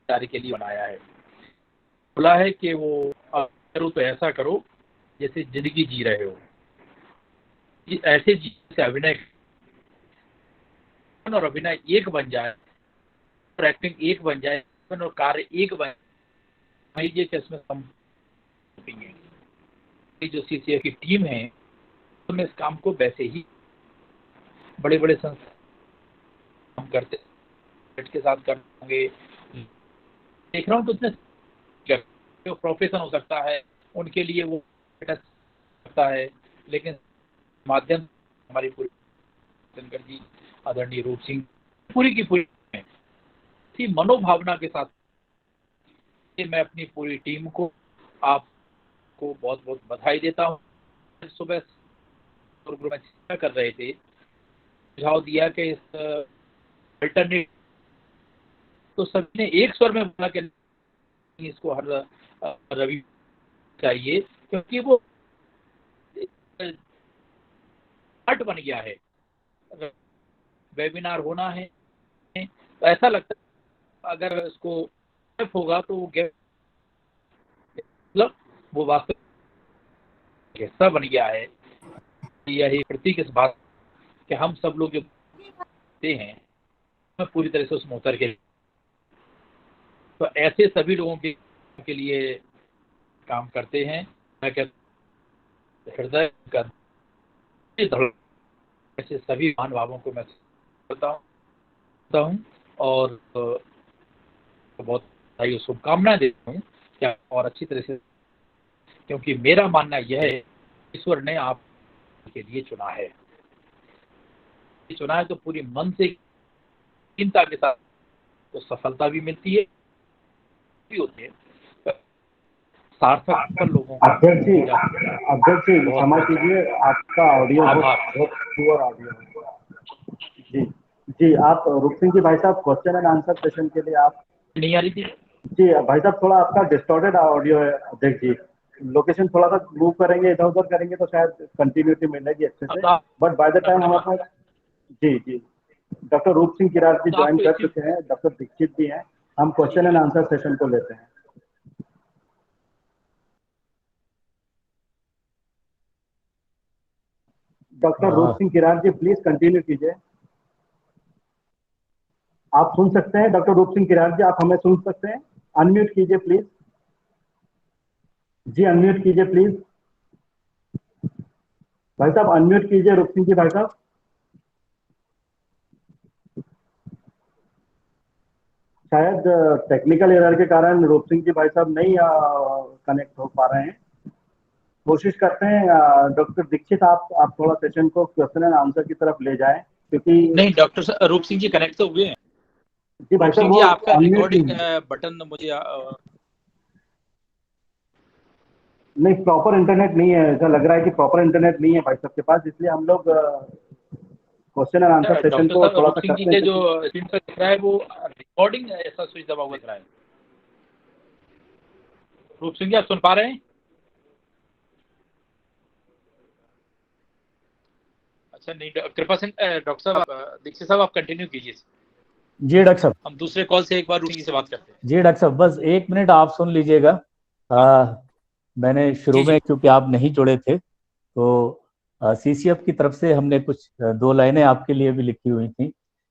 कार्य के लिए बनाया है। बोला है कि वो करो तो ऐसा करो जैसे जिंदगी जी रहे हो, ऐसे जी से अभिनय और अभिनय एक बन जाए और एक्टिंग एक बन जाए और कार्य एक बन जाए। इसमें जो सीसीएफ की टीम है तो इस काम को वैसे ही बड़े बड़े संस्थान काम करते के साथ करेंगे। देख रहा हूँ तो इतने प्रोफेशन हो सकता है उनके लिए वो सकता है, लेकिन माध्यम हमारी पूरी शंकर जी आदरणीय रूप सिंह पूरी की पूरी मनोभावना के साथ मैं अपनी पूरी टीम को आपको बहुत बहुत बधाई देता हूँ। सुबह में चर्चा कर रहे थे, सुझाव दिया कि इस अल्टरनेट तो सभी ने एक स्वर में बोला कि इसको हर रवि चाहिए क्योंकि वो आर्ट बन गया है, वेबिनार होना है तो ऐसा लगता है अगर इसको होगा तो मतलब वो वास्तव हिस्सा बन गया है। यही प्रतीक इस बात कि हम सब लोग जो हैं पूरी तरह से उसमें उतर के, तो ऐसे सभी लोगों के लिए काम करते हैं। मैं कहता हृदय ऐसे सभी महानुभावों को मैं करता हूँ और बहुत सारी शुभकामनाएं देता हूँ क्या और अच्छी तरह से, क्योंकि मेरा मानना यह है ईश्वर ने आप के लिए चुना है तो पूरी मन से चिंता के साथ तो सफलता भी मिलती है भी होती है। सार्थक पर लोगों का अध्यक्ष जी क्षमा कीजिए, आपका ऑडियो पुअर ऑडियो जी जी। आप रूप सिंह जी भाई साहब क्वेश्चन एंड आंसर सेशन के लिए आप नहीं आ रही थी जी भाई साहब, थोड़ा आपका डिस्टॉर्टेड ऑडियो है अध्यक्ष जी। लोकेशन थोड़ा सा मूव करेंगे, इधर उधर करेंगे तो शायद कंटिन्यूटी मिलेगी अच्छे से, बट बाय द टाइम हमारे पास जी डॉक्टर रूप सिंह किरार जी ज्वाइन कर चुके हैं, डॉक्टर दीक्षित जी हैं, हम क्वेश्चन एंड आंसर सेशन को लेते हैं। डॉक्टर रूप सिंह किरार जी प्लीज कंटिन्यू कीजिए। आप सुन सकते हैं डॉक्टर रूप सिंह किरार जी, आप हमें सुन सकते हैं? अनम्यूट कीजिए प्लीज जी, अनम्यूट कीजिए प्लीज भाई साहब, अनम्यूट कीजिए रूप सिंह जी भाई साहब। शायद टेक्निकल एरर के कारण रूप सिंह जी भाई साहब नहीं कनेक्ट हो पा रहे हैं। कोशिश करते हैं डॉक्टर दीक्षित आप थोड़ा सेशन को क्वेश्चन एंड आंसर की तरफ ले जाएं, क्योंकि नहीं डॉक्टर रूप सिंह जी कनेक्ट तो हुए हैं जी भाई साहब। आपका रिकॉर्डिंग बटन मुझे नहीं, प्रॉपर इंटरनेट नहीं है, ऐसा लग रहा है कि प्रॉपर इंटरनेट नहीं है भाई साहब के पास, इसलिए हम लोग क्वेश्चन एंड आंसर सेशन को थोड़ा सा करते हैं। जो स्क्रीन पर दिख रहा है वो रिकॉर्डिंग ऐसा स्विच दबा हुआ दिख रहा है। रूप सिंह जी आप सुन पा रहे हैं? अच्छा नहीं, कृपा सिंह डॉक्टर साहब दीक्षित साहब आप कंटिन्यू कीजिए। जी डॉक्टर साहब, हम दूसरे कॉल से एक बार रूप सिंह जी से बात करते हैं। जी डॉक्टर साहब बस एक मिनट आप सुन लीजिएगा। मैंने शुरू में क्योंकि आप नहीं जुड़े थे तो सीसीएफ की तरफ से हमने कुछ 2 लाइनें आपके लिए भी लिखी हुई थी।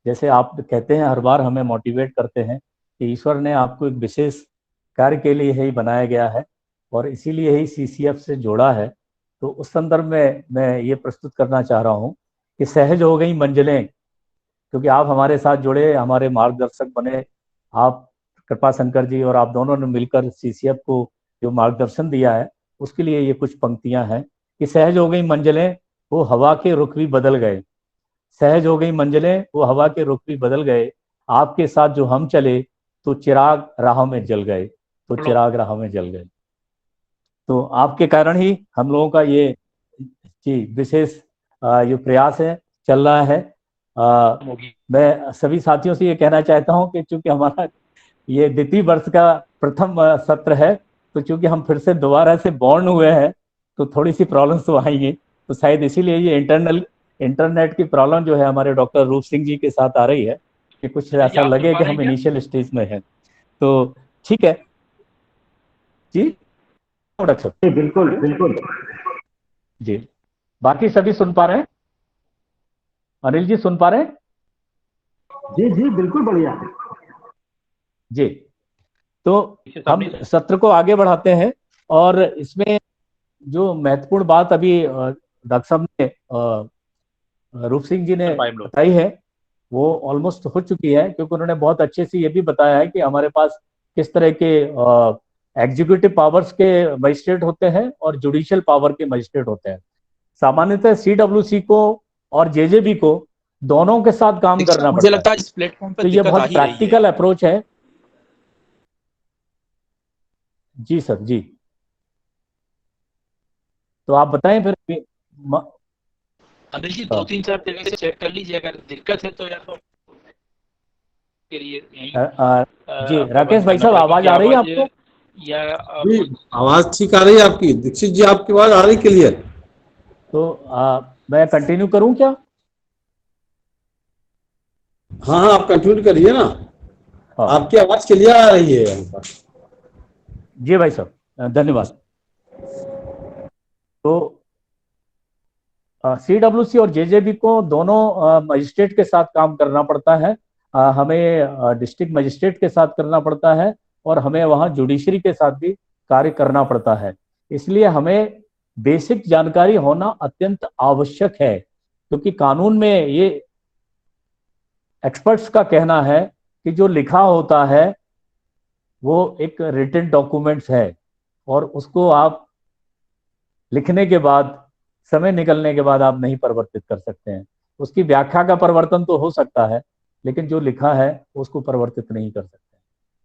जैसे आप कहते हैं हर बार हमें मोटिवेट करते हैं कि ईश्वर ने आपको एक विशेष कार्य के लिए ही बनाया गया है और इसीलिए ही सीसीएफ से जोड़ा है। तो उस संदर्भ में मैं ये प्रस्तुत करना चाह रहा हूँ कि सहज हो गई मंजिलें, क्योंकि आप हमारे साथ जुड़े, हमारे मार्गदर्शक बने, आप कृपा शंकर जी और आप दोनों ने मिलकर सीसीएफ को जो मार्गदर्शन दिया है उसके लिए ये कुछ पंक्तियां हैं कि सहज हो गई मंजिलें वो हवा के रुख भी बदल गए, सहज हो गई मंजिलें वो हवा के रुख भी बदल गए, आपके साथ जो हम चले तो चिराग राह में जल गए, तो चिराग राह में जल गए। तो आपके कारण ही हम लोगों का ये जी विशेष ये प्रयास है चल रहा है। मैं सभी साथियों से ये कहना चाहता हूं कि चूंकि हमारा ये द्वितीय वर्ष का प्रथम सत्र है, तो चूंकि हम फिर से दोबारा से बॉर्न हुए हैं तो थोड़ी सी प्रॉब्लम्स तो आएंगी, तो शायद इसीलिए ये इंटरनेट की प्रॉब्लम जो है हमारे डॉक्टर रूप सिंह जी के साथ आ रही है कि कुछ ऐसा लगे कि हम इनिशियल स्टेज में हैं। तो ठीक है जी डॉक्टर साहब। बिल्कुल बिल्कुल जी, बाकी सभी सुन पा रहे हैं? अनिल जी सुन पा रहे हैं? जी जी बिल्कुल बढ़िया जी। तो हम सत्र को आगे बढ़ाते हैं और इसमें जो महत्वपूर्ण बात अभी डॉक्टर साहब ने रूप सिंह जी ने बताई है वो ऑलमोस्ट हो चुकी है, क्योंकि उन्होंने बहुत अच्छे से ये भी बताया है कि हमारे पास किस तरह के एग्जीक्यूटिव पावर्स के मजिस्ट्रेट होते हैं और जुडिशियल पावर के मजिस्ट्रेट होते हैं। सामान्यतः सीडब्ल्यूसी को और जेजेबी को दोनों के साथ काम करना मुझे पड़ता लगता है इस प्लेटफॉर्म पे तो ये बहुत प्रैक्टिकल अप्रोच है। जी सर जी, तो आप बताएं फिर अनिल जी 2-3 जगह से चेक कर लीजिए, अगर दिक्कत है तो या तो के लिए जी राकेश भाई साहब आवाज आ रही है आपको? या आवाज ठीक आ रही है आपकी दीक्षित जी, आपकी आवाज आ रही क्लियर। तो मैं कंटिन्यू करूं क्या? हाँ हाँ आप कंटिन्यू करिए ना, आपकी आवाज क्लियर आ रही है यहाँ पर। जी भाई साहब धन्यवाद। तो सीडब्ल्यूसी और जेजेबी को दोनों मजिस्ट्रेट के साथ काम करना पड़ता है। हमें डिस्ट्रिक्ट मजिस्ट्रेट के साथ करना पड़ता है और हमें वहाँ जुडिशरी के साथ भी कार्य करना पड़ता है। इसलिए हमें बेसिक जानकारी होना अत्यंत आवश्यक है, क्योंकि कानून में ये एक्सपर्ट्स का कहना है कि जो लिखा होता है वो एक रिटन डॉक्यूमेंट्स है और उसको आप लिखने के बाद समय निकलने के बाद आप नहीं परिवर्तित कर सकते हैं। उसकी व्याख्या का परिवर्तन तो हो सकता है लेकिन जो लिखा है उसको परिवर्तित नहीं कर सकते।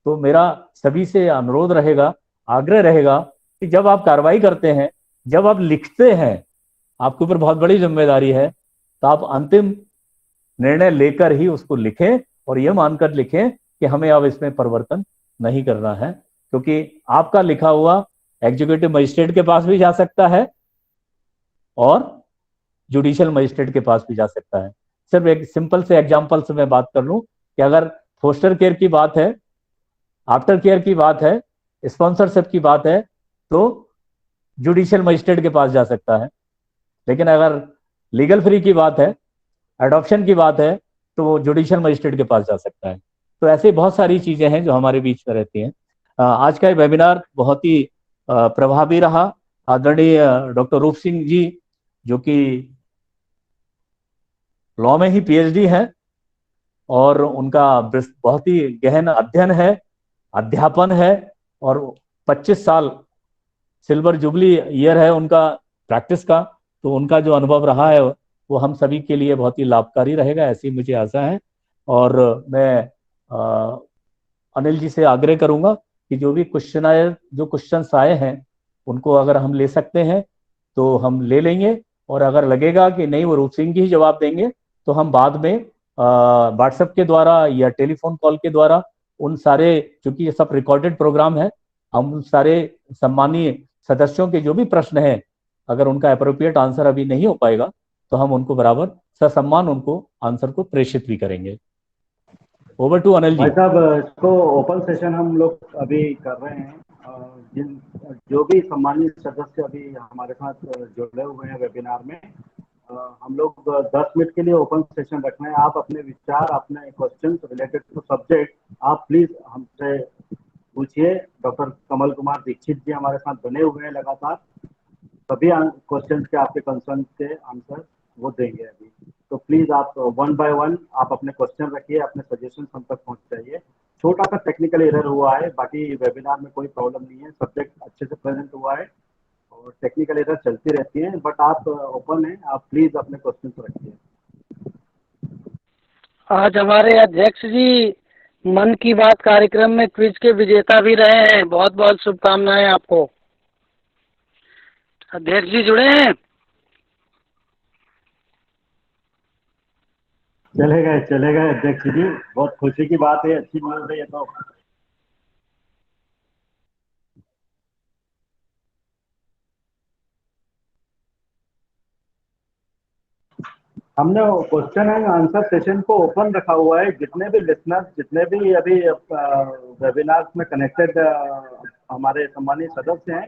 तो मेरा सभी से अनुरोध रहेगा, आग्रह रहेगा कि जब आप कार्रवाई करते हैं, जब आप लिखते हैं, आपके ऊपर बहुत बड़ी जिम्मेदारी है, तो आप अंतिम निर्णय लेकर ही उसको लिखें और यह मानकर लिखें कि हमें अब इसमें परिवर्तन नहीं करना है, क्योंकि आपका लिखा हुआ एग्जीक्यूटिव मजिस्ट्रेट के पास भी जा सकता है और जुडिशियल मजिस्ट्रेट के पास भी जा सकता है। सिर्फ एक सिंपल से एग्जांपल से मैं बात कर लूं कि अगर फोस्टर केयर की बात है, आफ्टर केयर की बात है, स्पॉन्सरशिप की बात है, तो जुडिशियल मजिस्ट्रेट के पास जा सकता है। लेकिन अगर लीगल फ्री की बात है, एडॉप्शन की बात है, तो वो जुडिशियल मजिस्ट्रेट के पास जा सकता है। तो ऐसे बहुत सारी चीजें हैं जो हमारे बीच में रहती हैं। आज का वेबिनार बहुत ही प्रभावी रहा। आदरणीय डॉक्टर रूप सिंह जी जो कि लॉ में ही पीएचडी है और उनका बहुत ही गहन अध्ययन है, अध्यापन है और 25 साल सिल्वर जुबली ईयर है उनका प्रैक्टिस का, तो उनका जो अनुभव रहा है वो हम सभी के लिए बहुत ही लाभकारी रहेगा, ऐसी मुझे आशा है। और मैं अनिल जी से आग्रह करूंगा कि जो भी क्वेश्चंस आए हैं उनको अगर हम ले सकते हैं तो हम ले लेंगे, और अगर लगेगा कि नहीं वो रूप सिंह जी ही जवाब देंगे तो हम बाद में व्हाट्सएप के द्वारा या टेलीफोन कॉल के द्वारा उन सारे, चूंकि ये सब रिकॉर्डेड प्रोग्राम है, हम उन सारे सम्मानीय सदस्यों के जो भी प्रश्न हैं अगर उनका अप्रोप्रिएट आंसर अभी नहीं हो पाएगा तो हम उनको बराबर ससम्मान उनको आंसर को प्रेषित भी करेंगे। Over to Anil ji. भाई साहब इसको ओपन सेशन हम लोग अभी कर रहे हैं। जो भी सम्मानित सदस्य अभी हमारे साथ जुड़े हुए हैं वेबिनार में, हम लोग 10 मिनट के लिए ओपन सेशन रख रहे हैं। आप अपने विचार, अपने क्वेश्चंस रिलेटेड टू सब्जेक्ट आप प्लीज हमसे पूछिए। डॉक्टर कमल कुमार दीक्षित जी हमारे साथ बने हुए हैं लगातार, सभी क्वेश्चंस के आपके कंसर्न के आंसर वो देंगे अभी। तो प्लीज आप 1 बाय 1 आप अपने क्वेश्चन रखिए, अपने सजेशन हम तक पहुंचाइए। छोटा सा टेक्निकल एरर हुआ है, बाकी वेबिनार में कोई प्रॉब्लम नहीं है, सब्जेक्ट अच्छे से प्रेजेंट हुआ है और टेक्निकल एरर चलती रहती हैं, बट आप ओपन हैं, आप प्लीज अपने क्वेश्चन रखिए। आज हमारे अध्यक्ष जी मन की बात कार्यक्रम में क्विज के विजेता भी रहे हैं, बहुत बहुत शुभकामनाएं आपको। अध्यक्ष जी जुड़े हैं? चले गए अध्यक्ष जी, बहुत खुशी की बात है, अच्छी न्यूज़ है ये तो। हमने क्वेश्चन एंड आंसर सेशन को ओपन रखा हुआ है, जितने भी लिसनर्स, जितने भी अभी वेबिनार में कनेक्टेड हमारे सम्मानित सदस्य हैं,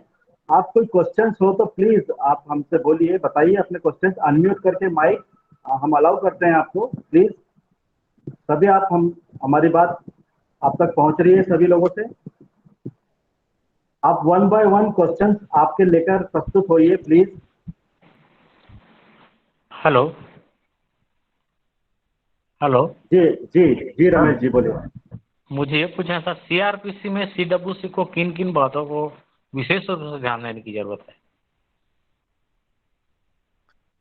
आप कोई क्वेश्चंस हो तो प्लीज आप हमसे बोलिए, बताइए अपने क्वेश्चंस, अनम्यूट करके माइक हम अलाउ करते हैं आपको, प्लीज सभी आप, हम हमारी बात आप तक पहुंच रही है सभी लोगों से। आप 1 बाय 1 क्वेश्चंस आपके लेकर प्रस्तुत होइए प्लीज। हेलो हेलो जी रमेश जी बोलिए। मुझे ये पूछना था, सीआरपीसी में सीडब्ल्यूसी को किन किन बातों को विशेष रूप से ध्यान देने की जरूरत है?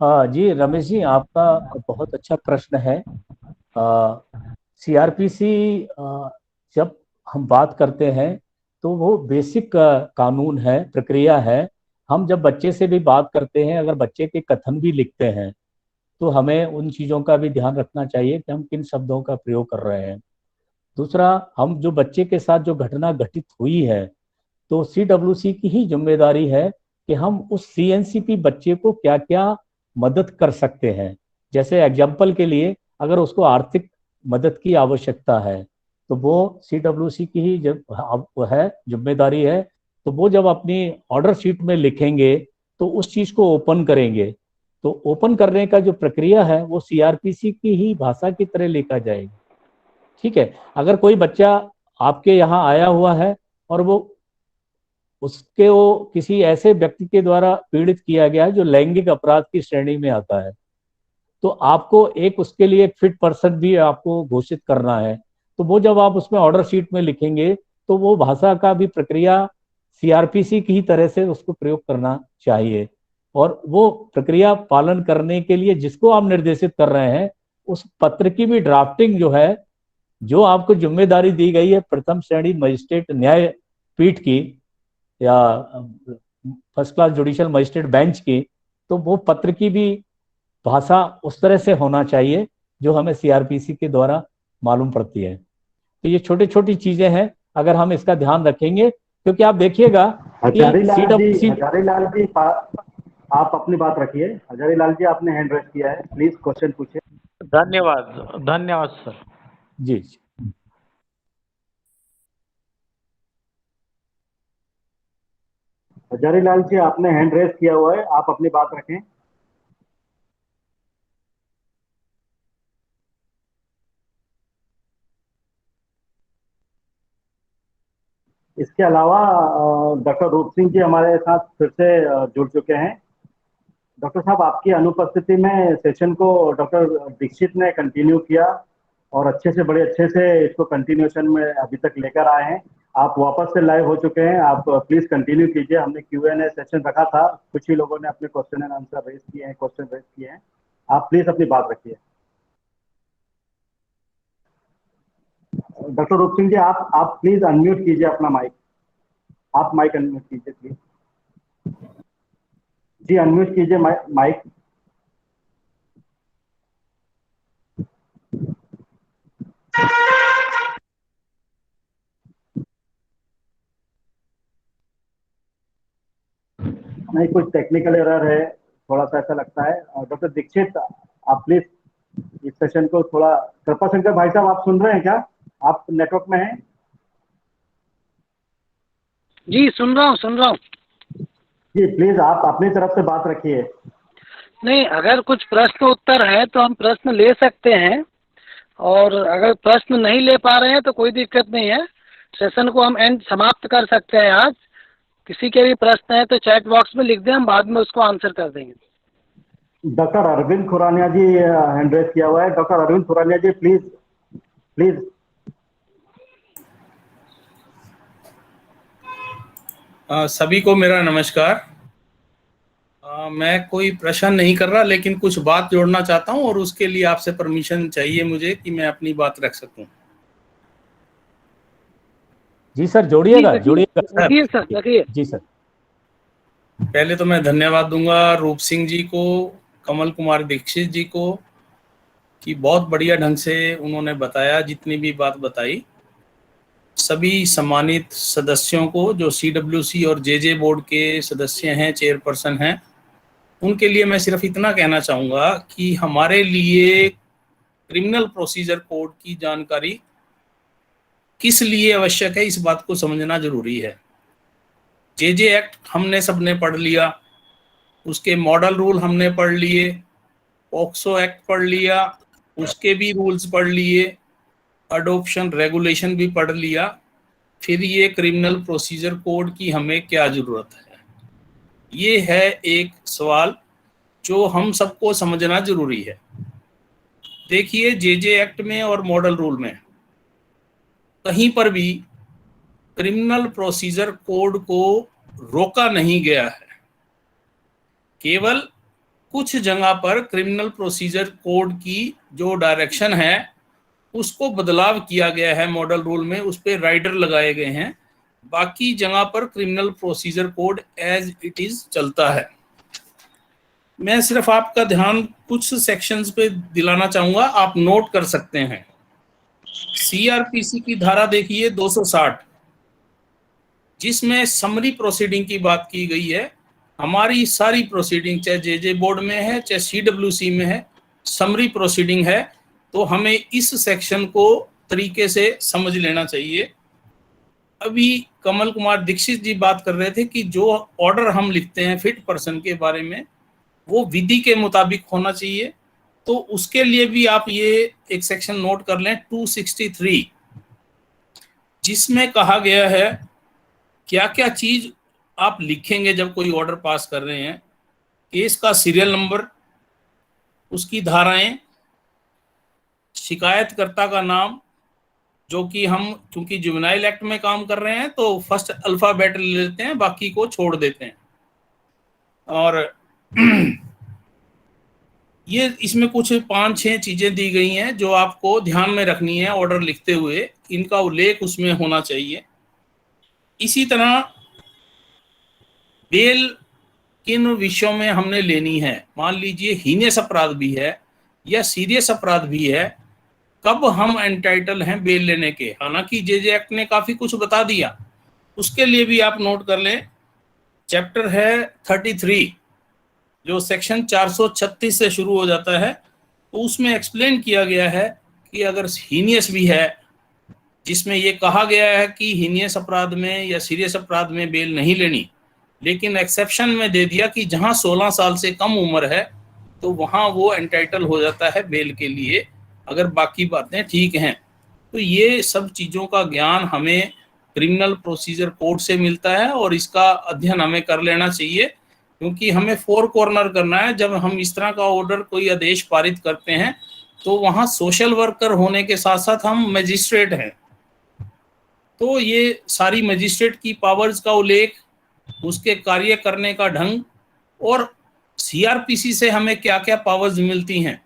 जी रमेश जी, आपका बहुत अच्छा प्रश्न है। सीआरपीसी जब हम बात करते हैं तो वो बेसिक कानून है, प्रक्रिया है। हम जब बच्चे से भी बात करते हैं, अगर बच्चे के कथन भी लिखते हैं तो हमें उन चीज़ों का भी ध्यान रखना चाहिए कि हम किन शब्दों का प्रयोग कर रहे हैं। दूसरा, हम जो बच्चे के साथ जो घटना घटित हुई है तो सीडब्ल्यूसी की ही जिम्मेदारी है कि हम उस सीएनसीपी बच्चे को क्या क्या मदद कर सकते हैं। जैसे एग्जाम्पल के लिए, अगर उसको आर्थिक मदद की आवश्यकता है तो वो सीडब्ल्यूसी की ही जिम्मेदारी है। तो वो जब अपनी ऑर्डर शीट में लिखेंगे तो उस चीज़ को ओपन करेंगे, तो ओपन करने का जो प्रक्रिया है वो सीआरपीसी की ही भाषा की तरह लिखा जाएगी। ठीक है। अगर कोई बच्चा आपके यहाँ आया हुआ है और वो किसी ऐसे व्यक्ति के द्वारा पीड़ित किया गया है जो लैंगिक अपराध की श्रेणी में आता है, तो आपको उसके लिए एक फिट पर्सन भी आपको घोषित करना है। तो वो जब आप उसमें ऑर्डर शीट में लिखेंगे तो वो भाषा का भी प्रक्रिया सीआरपीसी की ही तरह से उसको प्रयोग करना चाहिए। और वो प्रक्रिया पालन करने के लिए जिसको आप निर्देशित कर रहे हैं, उस पत्र की भी ड्राफ्टिंग जो है, जो आपको जिम्मेदारी दी गई है प्रथम श्रेणी मजिस्ट्रेट न्यायपीठ की या first class judicial magistrate bench की, तो वो पत्र की भी भाषा उस तरह से होना चाहिए जो हमें सीआरपीसी के द्वारा मालूम पड़ती है। तो ये छोटी छोटी चीजें हैं, अगर हम इसका ध्यान रखेंगे, क्योंकि आप देखिएगा हजारी लाल जी आप अपनी बात रखिए। हजारी लाल जी, आपने हैंड रेज किया है, प्लीज क्वेश्चन पूछिए। धन्यवाद सर। जी हजारी लाल जी, आपने हैंड रेज किया हुआ है, आप अपनी बात रखें। इसके अलावा डॉक्टर रूप सिंह जी हमारे साथ फिर से जुड़ चुके हैं। डॉक्टर साहब, आपकी अनुपस्थिति में सेशन को डॉक्टर दीक्षित ने कंटिन्यू किया और बड़े अच्छे से इसको कंटिन्यूएशन में अभी तक लेकर आए हैं। आप वापस से लाइव हो चुके हैं, आप प्लीज कंटिन्यू कीजिए। हमने Q&A सेशन रखा था, कुछ ही लोगों ने अपने question and answer question raise किए हैं। आप प्लीज अपनी बात रखिए। डॉक्टर रूप सिंह जी, आप प्लीज अनम्यूट कीजिए अपना माइक। आप माइक अनम्यूट कीजिए प्लीज। जी अनम्यूट कीजिए माइक। नहीं, कुछ टेक्निकल एरर है, थोड़ा सा ऐसा लगता है। डॉक्टर दीक्षित, आप प्लीज इस सेशन को थोड़ा, कृपा शंकर भाई साहब आप सुन रहे हैं क्या? आप नेटवर्क में हैं? जी सुन रहा हूँ। जी प्लीज आप अपनी तरफ से बात रखिए। नहीं, अगर कुछ प्रश्न उत्तर है तो हम प्रश्न ले सकते हैं, और अगर प्रश्न नहीं ले पा रहे हैं तो कोई दिक्कत नहीं है, सेशन को हम समाप्त कर सकते हैं आज। किसी के भी प्रश्न है तो चैट बॉक्स में लिख दें, हम बाद में उसको आंसर कर देंगे। Doctor Arvind Khurania ji hand raise किया हुआ है। Doctor Arvind Khurania ji, please. सभी को मेरा नमस्कार। मैं कोई प्रश्न नहीं कर रहा, लेकिन कुछ बात जोड़ना चाहता हूं और उसके लिए आपसे परमिशन चाहिए मुझे कि मैं अपनी बात रख सकूं। जी सर, जोड़िएगा जोड़िएगा रखिए सर, रखिए। जी सर। पहले तो मैं धन्यवाद दूंगा रूप सिंह जी को, कमल कुमार दीक्षित जी को, कि बहुत बढ़िया ढंग से उन्होंने बताया, जितनी भी बात बताई। सभी सम्मानित सदस्यों को जो CWC और JJ बोर्ड के सदस्य हैं, चेयरपर्सन हैं, उनके लिए मैं सिर्फ इतना कहना चाहूँगा कि हमारे लिए क्रिमिनल प्रोसीजर कोड की जानकारी किस लिए आवश्यक है, इस बात को समझना जरूरी है। JJ एक्ट हमने सबने पढ़ लिया, उसके मॉडल रूल हमने पढ़ लिए, पॉक्सो एक्ट पढ़ लिया, उसके भी रूल्स पढ़ लिए, अडोप्शन रेगुलेशन भी पढ़ लिया, फिर ये क्रिमिनल प्रोसीजर कोड की हमें क्या जरूरत है, ये है एक सवाल जो हम सबको समझना जरूरी है। देखिए, JJ एक्ट में और मॉडल रूल में कहीं पर भी क्रिमिनल प्रोसीजर कोड को रोका नहीं गया है। केवल कुछ जगह पर क्रिमिनल प्रोसीजर कोड की जो डायरेक्शन है उसको बदलाव किया गया है मॉडल रूल में, उस पर राइडर लगाए गए हैं। बाकी जगह पर criminal procedure code as it is चलता है। मैं सिर्फ आपका ध्यान कुछ सेक्शंस पे दिलाना चाहूंगा, आप नोट कर सकते हैं। CRPC की धारा देखिए 260, जिसमें समरी प्रोसीडिंग की बात की गई है। हमारी सारी प्रोसीडिंग चाहे JJ बोर्ड में है चाहे CWC में है, समरी प्रोसीडिंग है, तो हमें इस सेक्शन को तरीके से समझ लेना चाहिए। अभी कमल कुमार दीक्षित जी बात कर रहे थे कि जो ऑर्डर हम लिखते हैं फिट पर्सन के बारे में, वो विधि के मुताबिक होना चाहिए। तो उसके लिए भी आप ये एक सेक्शन नोट कर लें, 263, जिसमें कहा गया है क्या क्या चीज आप लिखेंगे जब कोई ऑर्डर पास कर रहे हैं। केस का सीरियल नंबर, उसकी धाराएं, शिकायतकर्ता का नाम, जो कि हम क्योंकि जुवेनाइल एक्ट में काम कर रहे हैं तो फर्स्ट अल्फाबेट ले लेते हैं, बाकी को छोड़ देते हैं। और ये इसमें कुछ 5-6 चीजें दी गई हैं जो आपको ध्यान में रखनी है ऑर्डर लिखते हुए, इनका उल्लेख उसमें होना चाहिए। इसी तरह बेल किन विषयों में हमने लेनी है, मान लीजिए हीनियस अपराध भी है या सीरियस अपराध भी है, कब हम एंटाइटल हैं बेल लेने के। हालांकि JJ एक्ट ने काफी कुछ बता दिया, उसके लिए भी आप नोट कर लें। चैप्टर है 33 जो सेक्शन 436 से शुरू हो जाता है, तो उसमें एक्सप्लेन किया गया है कि अगर हीनियस भी है, जिसमें ये कहा गया है कि हीनियस अपराध में या सीरियस अपराध में बेल नहीं लेनी, लेकिन एक्सेप्शन में दे दिया कि जहां 16 साल से कम उम्र है तो वहां वो एंटाइटल हो जाता है बेल के लिए, अगर बाकी बातें ठीक हैं। तो ये सब चीज़ों का ज्ञान हमें क्रिमिनल प्रोसीजर कोड से मिलता है और इसका अध्ययन हमें कर लेना चाहिए, क्योंकि हमें 4 कॉर्नर करना है। जब हम इस तरह का ऑर्डर कोई आदेश पारित करते हैं तो वहाँ सोशल वर्कर होने के साथ साथ हम मजिस्ट्रेट हैं, तो ये सारी मजिस्ट्रेट की पावर्स का उल्लेख, उसके कार्य करने का ढंग और CRPC से हमें क्या क्या पावर्स मिलती हैं।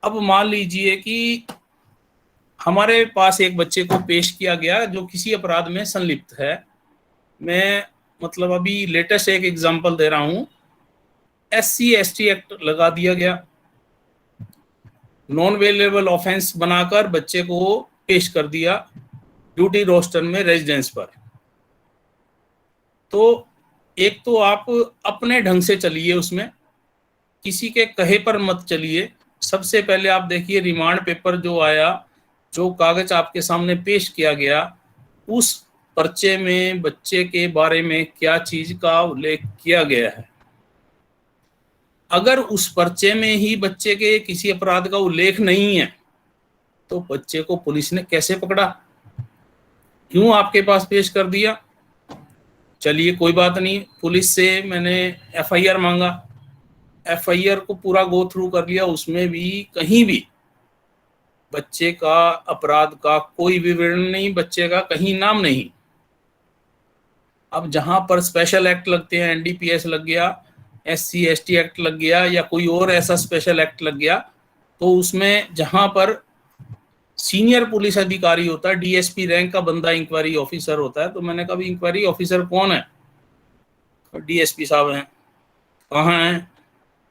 अब मान लीजिए कि हमारे पास एक बच्चे को पेश किया गया जो किसी अपराध में संलिप्त है। मैं मतलब अभी लेटेस्ट एक एग्जांपल दे रहा हूं, SC/ST एक्ट लगा दिया गया, नॉन वेलेबल ऑफेंस बनाकर बच्चे को पेश कर दिया ड्यूटी रोस्टर में रेजिडेंस पर। तो एक तो आप अपने ढंग से चलिए, उसमें किसी के कहे पर मत चलिए। सबसे पहले आप देखिए रिमांड पेपर जो आया, जो कागज आपके सामने पेश किया गया, उस पर्चे में बच्चे के बारे में क्या चीज का उल्लेख किया गया है। अगर उस पर्चे में ही बच्चे के किसी अपराध का उल्लेख नहीं है तो बच्चे को पुलिस ने कैसे पकड़ा, क्यों आपके पास पेश कर दिया। चलिए कोई बात नहीं, पुलिस से मैंने FIR मांगा, FIR को पूरा गो थ्रू कर लिया, उसमें भी कहीं भी बच्चे का अपराध का कोई विवरण नहीं, बच्चे का कहीं नाम नहीं। अब जहां पर स्पेशल एक्ट लगते हैं, NDPS लग गया, SC ST एक्ट लग गया, या कोई और ऐसा स्पेशल एक्ट लग गया, तो उसमें जहां पर सीनियर पुलिस अधिकारी होता है, DSP रैंक का बंदा इंक्वायरी ऑफिसर होता है, तो मैंने कहा इंक्वायरी ऑफिसर कौन है? DSP साहब हैं। कहाँ हैं?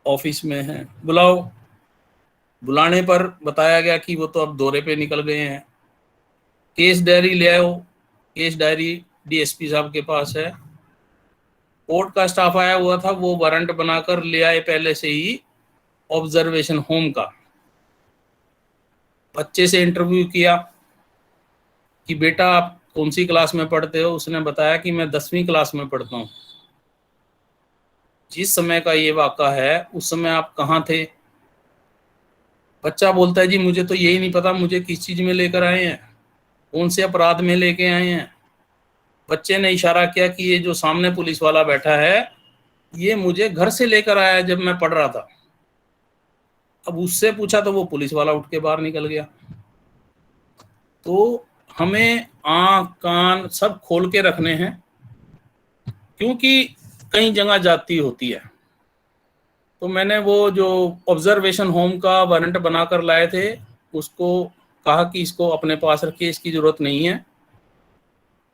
ऑफिस में हैं। बुलाओ। बुलाने पर बताया गया कि वो तो अब दौरे पे निकल गए हैं। केस डायरी ले आओ। केस डायरी DSP साहब के पास है। कोर्ट का स्टाफ आया हुआ था, वो वारंट बनाकर ले आए पहले से ही ऑब्जर्वेशन होम का। बच्चे से इंटरव्यू किया कि बेटा आप कौन सी क्लास में पढ़ते हो? उसने बताया कि मैं 10वीं क्लास में पढ़ता हूँ। जिस समय का ये वाक़ा है उस समय आप कहाँ थे? बच्चा बोलता है जी मुझे तो यही नहीं पता मुझे किस चीज़ में लेकर आए हैं, कौन से अपराध में लेके आए हैं। बच्चे ने इशारा किया कि ये जो सामने पुलिस वाला बैठा है ये मुझे घर से लेकर आया जब मैं पढ़ रहा था। अब उससे पूछा तो वो पुलिस वाला उठ के बाहर निकल गया। तो हमें आँख कान सब खोल के रखने हैं, क्योंकि कई जगह जाती होती है। तो मैंने वो जो ऑब्जर्वेशन होम का वारंट बनाकर लाए थे उसको कहा कि इसको अपने पास रखिए, इसकी ज़रूरत नहीं है।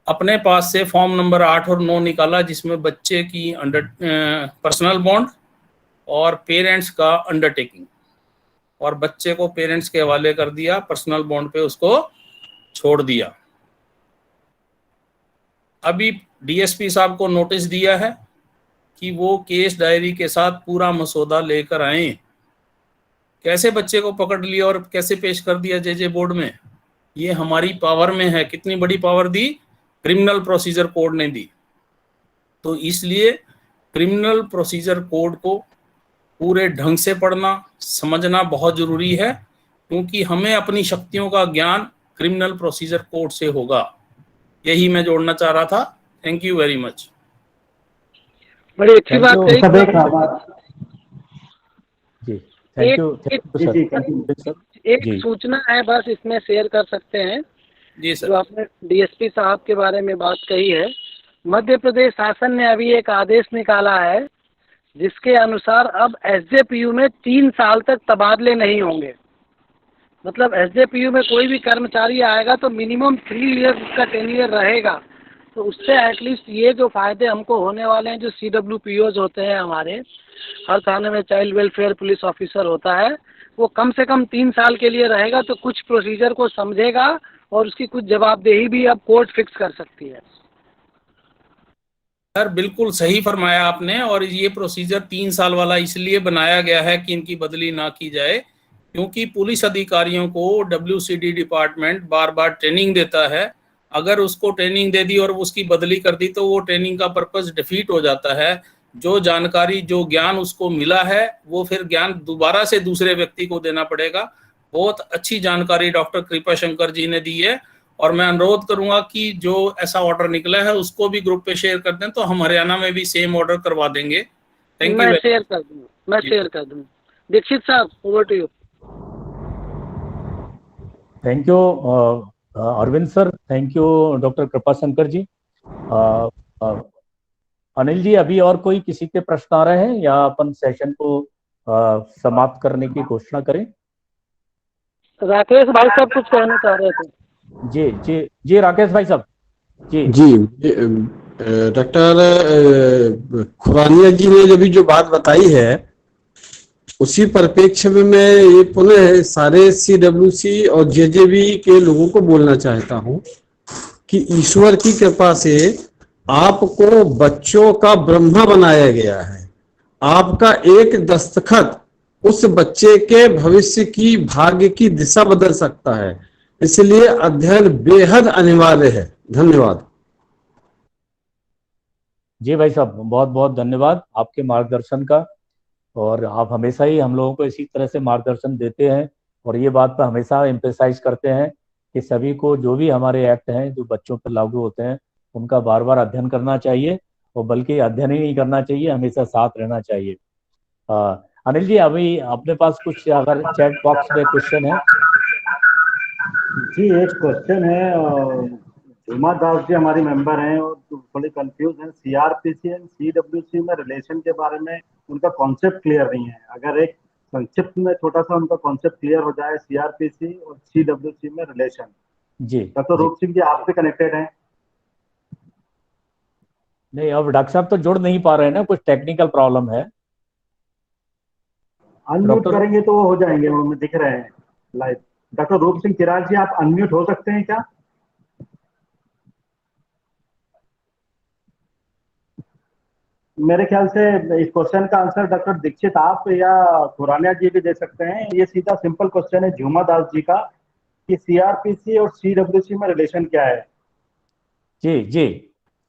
अपने पास से फॉर्म नंबर 8 और 9 निकाला, जिसमें बच्चे की पर्सनल बॉन्ड और पेरेंट्स का अंडरटेकिंग, और बच्चे को पेरेंट्स के हवाले कर दिया, पर्सनल बॉन्ड पे उसको छोड़ दिया। अभी DSP साहब को नोटिस दिया है कि वो केस डायरी के साथ पूरा मसौदा लेकर आए। कैसे बच्चे को पकड़ लिया और कैसे पेश कर दिया JJ बोर्ड में, ये हमारी पावर में है। कितनी बड़ी पावर दी? क्रिमिनल प्रोसीजर कोड ने दी। तो इसलिए क्रिमिनल प्रोसीजर कोड को पूरे ढंग से पढ़ना समझना बहुत ज़रूरी है, क्योंकि हमें अपनी शक्तियों का ज्ञान क्रिमिनल प्रोसीजर कोड से होगा। यही मैं जोड़ना चाह रहा था। Thank you very much. बड़ी अच्छी बात कही। एक सूचना है बस इसमें शेयर कर सकते हैं जी सर। जो आपने DSP साहब के बारे में बात कही है। मध्य प्रदेश शासन ने अभी एक आदेश निकाला है जिसके अनुसार अब SJPU में 3 साल तक तबादले नहीं होंगे। मतलब SJPU में कोई भी कर्मचारी आएगा तो मिनिमम 3 ईयर उसका टेन्योर रहेगा। तो उससे एटलीस्ट ये जो फ़ायदे हमको होने वाले हैं, जो CWPOs होते हैं हमारे हर थाने में चाइल्ड वेलफेयर पुलिस ऑफिसर होता है, वो कम से कम 3 साल के लिए रहेगा, तो कुछ प्रोसीजर को समझेगा और उसकी कुछ जवाबदेही भी अब कोर्ट फिक्स कर सकती है। सर बिल्कुल सही फरमाया आपने। और ये प्रोसीजर 3 साल वाला इसलिए बनाया गया है कि इनकी बदली ना की जाए, क्योंकि पुलिस अधिकारियों को WCD डिपार्टमेंट बार बार ट्रेनिंग देता है। अगर उसको ट्रेनिंग दे दी और उसकी बदली कर दी तो वो ट्रेनिंग का पर्पस डिफीट हो जाता है। जो जानकारी जो ज्ञान उसको मिला है वो फिर ज्ञान दोबारा से दूसरे व्यक्ति को देना पड़ेगा। बहुत अच्छी जानकारी डॉक्टर कृपा शंकर जी ने दी है, और मैं अनुरोध करूंगा कि जो ऐसा ऑर्डर निकला है उसको भी ग्रुप पे शेयर कर दें, तो हम हरियाणा में भी सेम ऑर्डर करवा देंगे। Thank you. मैं शेयर कर दूंगा। दीक्षित साहब over to you. Thank you Arvind sir, thank you doctor Kripa Shankar जी। अनिल जी, अभी और कोई किसी के प्रश्न आ रहे हैं या अपन सेशन को समाप्त करने की घोषणा करें? राकेश भाई साहब कुछ कहना चाह रहे थे। जी जी जी राकेश भाई साहब। जी जी डॉक्टर खुरानिया जी ने अभी जो बात बताई है उसी परिप्रेक्ष्य में मैं ये पुनः सारे CWC और JJB के लोगों को बोलना चाहता हूँ कि ईश्वर की कृपा से आपको बच्चों का ब्रह्मा बनाया गया है। आपका एक दस्तखत उस बच्चे के भविष्य की भाग्य की दिशा बदल सकता है, इसलिए अध्ययन बेहद अनिवार्य है। धन्यवाद। जी भाई साहब, बहुत बहुत धन्यवाद आपके मार्गदर्शन का, और आप हमेशा ही हम लोगों को इसी तरह से मार्गदर्शन देते हैं और ये बात पर हमेशा एम्फेसाइज करते हैं कि सभी को जो भी हमारे एक्ट हैं जो बच्चों पर लागू होते हैं उनका बार बार अध्ययन करना चाहिए, और बल्कि अध्ययन ही नहीं करना चाहिए, हमेशा साथ रहना चाहिए। अनिल जी, अभी अपने पास कुछ अगर चैट बॉक्स में क्वेश्चन है? जी एक क्वेश्चन है, उमा दास जी हमारी मेंबर हैं और थोड़ी कंफ्यूज हैं। सीआरपीसी एंड सीडब्ल्यूसी में रिलेशन के बारे में उनका कॉन्सेप्ट क्लियर नहीं है। अगर एक संक्षिप्त में छोटा सा उनका कॉन्सेप्ट क्लियर हो जाए, सीआरपीसी और सीडब्ल्यूसी में रिलेशन। जी डॉक्टर रूप सिंह जी, आप भी कनेक्टेड हैं? नहीं, अब डॉक्टर साहब तो जुड़ नहीं पा रहे हैं ना, कुछ टेक्निकल प्रॉब्लम है। अनम्यूट डॉक्टर- करेंगे तो वो हो जाएंगे, वो दिख रहे हैं लाइव। डॉक्टर रूप सिंह चिराग जी, आप अनम्यूट हो सकते हैं क्या? मेरे ख्याल से इस क्वेश्चन का आंसर डॉक्टर दीक्षित आप या खुरानिया जी भी दे सकते हैं। ये सीधा सिंपल क्वेश्चन है झूमा दास जी का कि सीआरपीसी और सीडब्ल्यूसी में रिलेशन क्या है। जी जी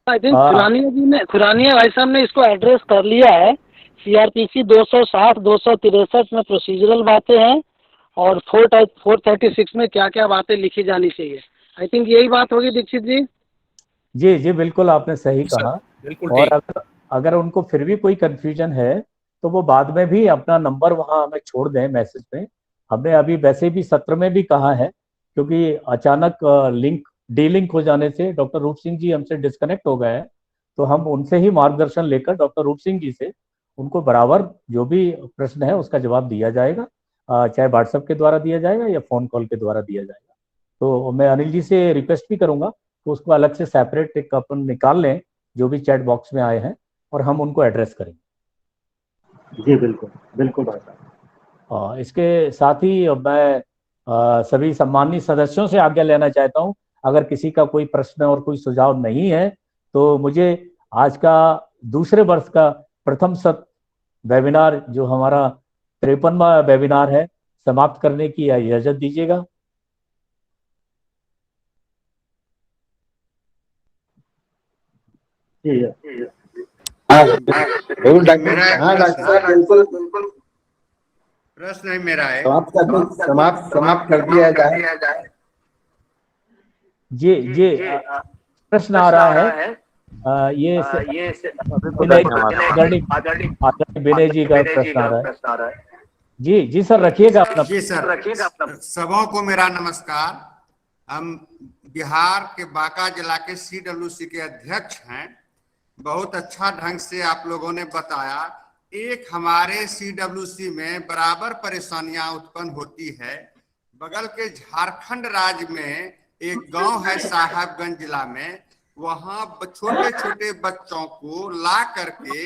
आई थिंक खुरानिया भाई साहब ने इसको एड्रेस कर लिया है। सीआरपीसी 260 263 में प्रोसीजरल बातें हैं और 436 में क्या क्या बातें लिखी जानी चाहिए। आई थिंक यही बात होगी दीक्षित जी। जी जी बिल्कुल, आपने सही कहा। बिल्कुल और ठीक। अगर उनको फिर भी कोई कंफ्यूजन है तो वो बाद में भी अपना नंबर वहाँ हमें छोड़ दें मैसेज में। हमने अभी वैसे भी सत्र में भी कहा है, क्योंकि अचानक लिंक डीलिंक हो जाने से डॉक्टर रूप सिंह जी हमसे डिस्कनेक्ट हो गए हैं, तो हम उनसे ही मार्गदर्शन लेकर डॉक्टर रूप सिंह जी से उनको बराबर जो भी प्रश्न है उसका जवाब दिया जाएगा, चाहे व्हाट्सएप के द्वारा दिया जाएगा या फोन कॉल के द्वारा दिया जाएगा। तो मैं अनिल जी से रिक्वेस्ट भी करूंगा कि उसको अलग से सेपरेट एक अपन निकाल लें जो भी चैट बॉक्स में आए हैं और हम उनको एड्रेस करेंगे। जी बिल्कुल बिल्कुल भाई साहब। इसके साथ ही मैं सभी सम्मानित सदस्यों से आज्ञा लेना चाहता हूं। अगर किसी का कोई प्रश्न और कोई सुझाव नहीं है तो मुझे आज का दूसरे वर्ष का प्रथम सत्र वेबिनार, जो हमारा 53वां वेबिनार है, समाप्त करने की इजाजत दीजिएगा। जी डॉक्टर साहब बिल्कुल प्रश्न है मेरा है, समाप्त कर दिया जाए। जी जी प्रश्न आ रहा है। ये विनय जी का प्रश्न आ रहा है। जी जी सर, रखिएगा अपना। जी सर, सबों को मेरा नमस्कार। हम बिहार के बांका जिला के सीडब्ल्यूसी के अध्यक्ष हैं। बहुत अच्छा ढंग से आप लोगों ने बताया। एक हमारे सीडब्ल्यूसी में बराबर परेशानियां उत्पन्न होती है। बगल के झारखंड राज्य में एक गांव है साहबगंज जिला में, वहां छोटे छोटे बच्चों को ला करके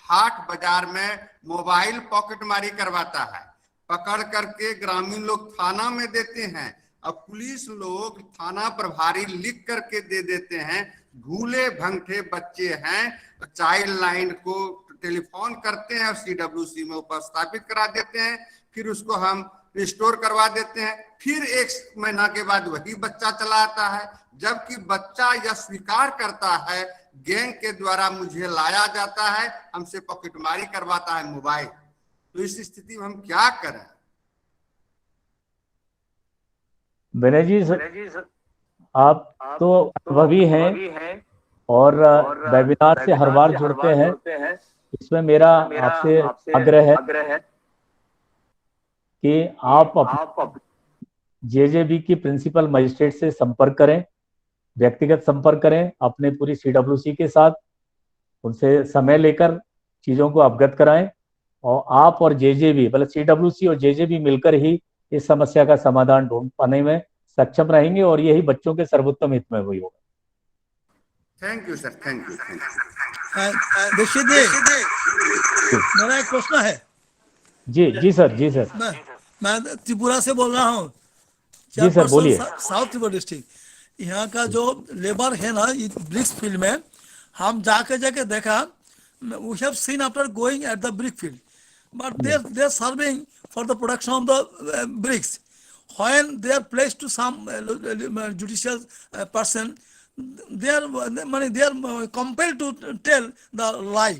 हाट बाजार में मोबाइल पॉकेटमारी करवाता है। पकड़ करके ग्रामीण लोग थाना में देते हैं और पुलिस लोग थाना प्रभारी लिख करके दे देते हैं। भूले भंगठे बच्चे हैं, चाइल्ड लाइन को टेलीफोन करते हैं और सीडब्ल्यूसी में उपस्थापित करा देते हैं। फिर उसको हम रिस्टोर करवा देते हैं। फिर 1 महीना के बाद वही बच्चा चला आता है, जबकि बच्चा यह स्वीकार करता है गैंग के द्वारा मुझे लाया जाता है, हमसे पॉकेटमारी करवाता है मोबाइल। तो इस स्थिति में हम क्या करें? विनय जी सर, आप तो अनुभवी हैं और वेबिनार से हर बार जुड़ते हैं। इसमें मेरा आपसे आग्रह है कि आप जेजेबी की प्रिंसिपल मजिस्ट्रेट से संपर्क करें, व्यक्तिगत संपर्क करें अपने पूरी सीडब्ल्यूसी के साथ, उनसे समय लेकर चीज़ों को अवगत कराएं और आप और जेजेबी, मतलब सीडब्ल्यूसी और जेजेबी मिलकर ही इस समस्या का समाधान ढूंढ पाने में सक्षम रहेंगे और यही बच्चों के सर्वोत्तम हित में हुई होगा। Thank you sir, thank you. Dikshit ji, मेरा एक प्रश्न है। जी जी सर। मैं त्रिपुरा से बोल रहा हूँ। जी सर, बोलिए। South Tripura district. यहाँ का जो लेबर है ना, ब्रिक्स फील्ड में हम जाके देखा, we have seen after going at the brick field, but they are serving for the production of the bricks. When they are placed to some judicial person, they are compelled to tell the lie.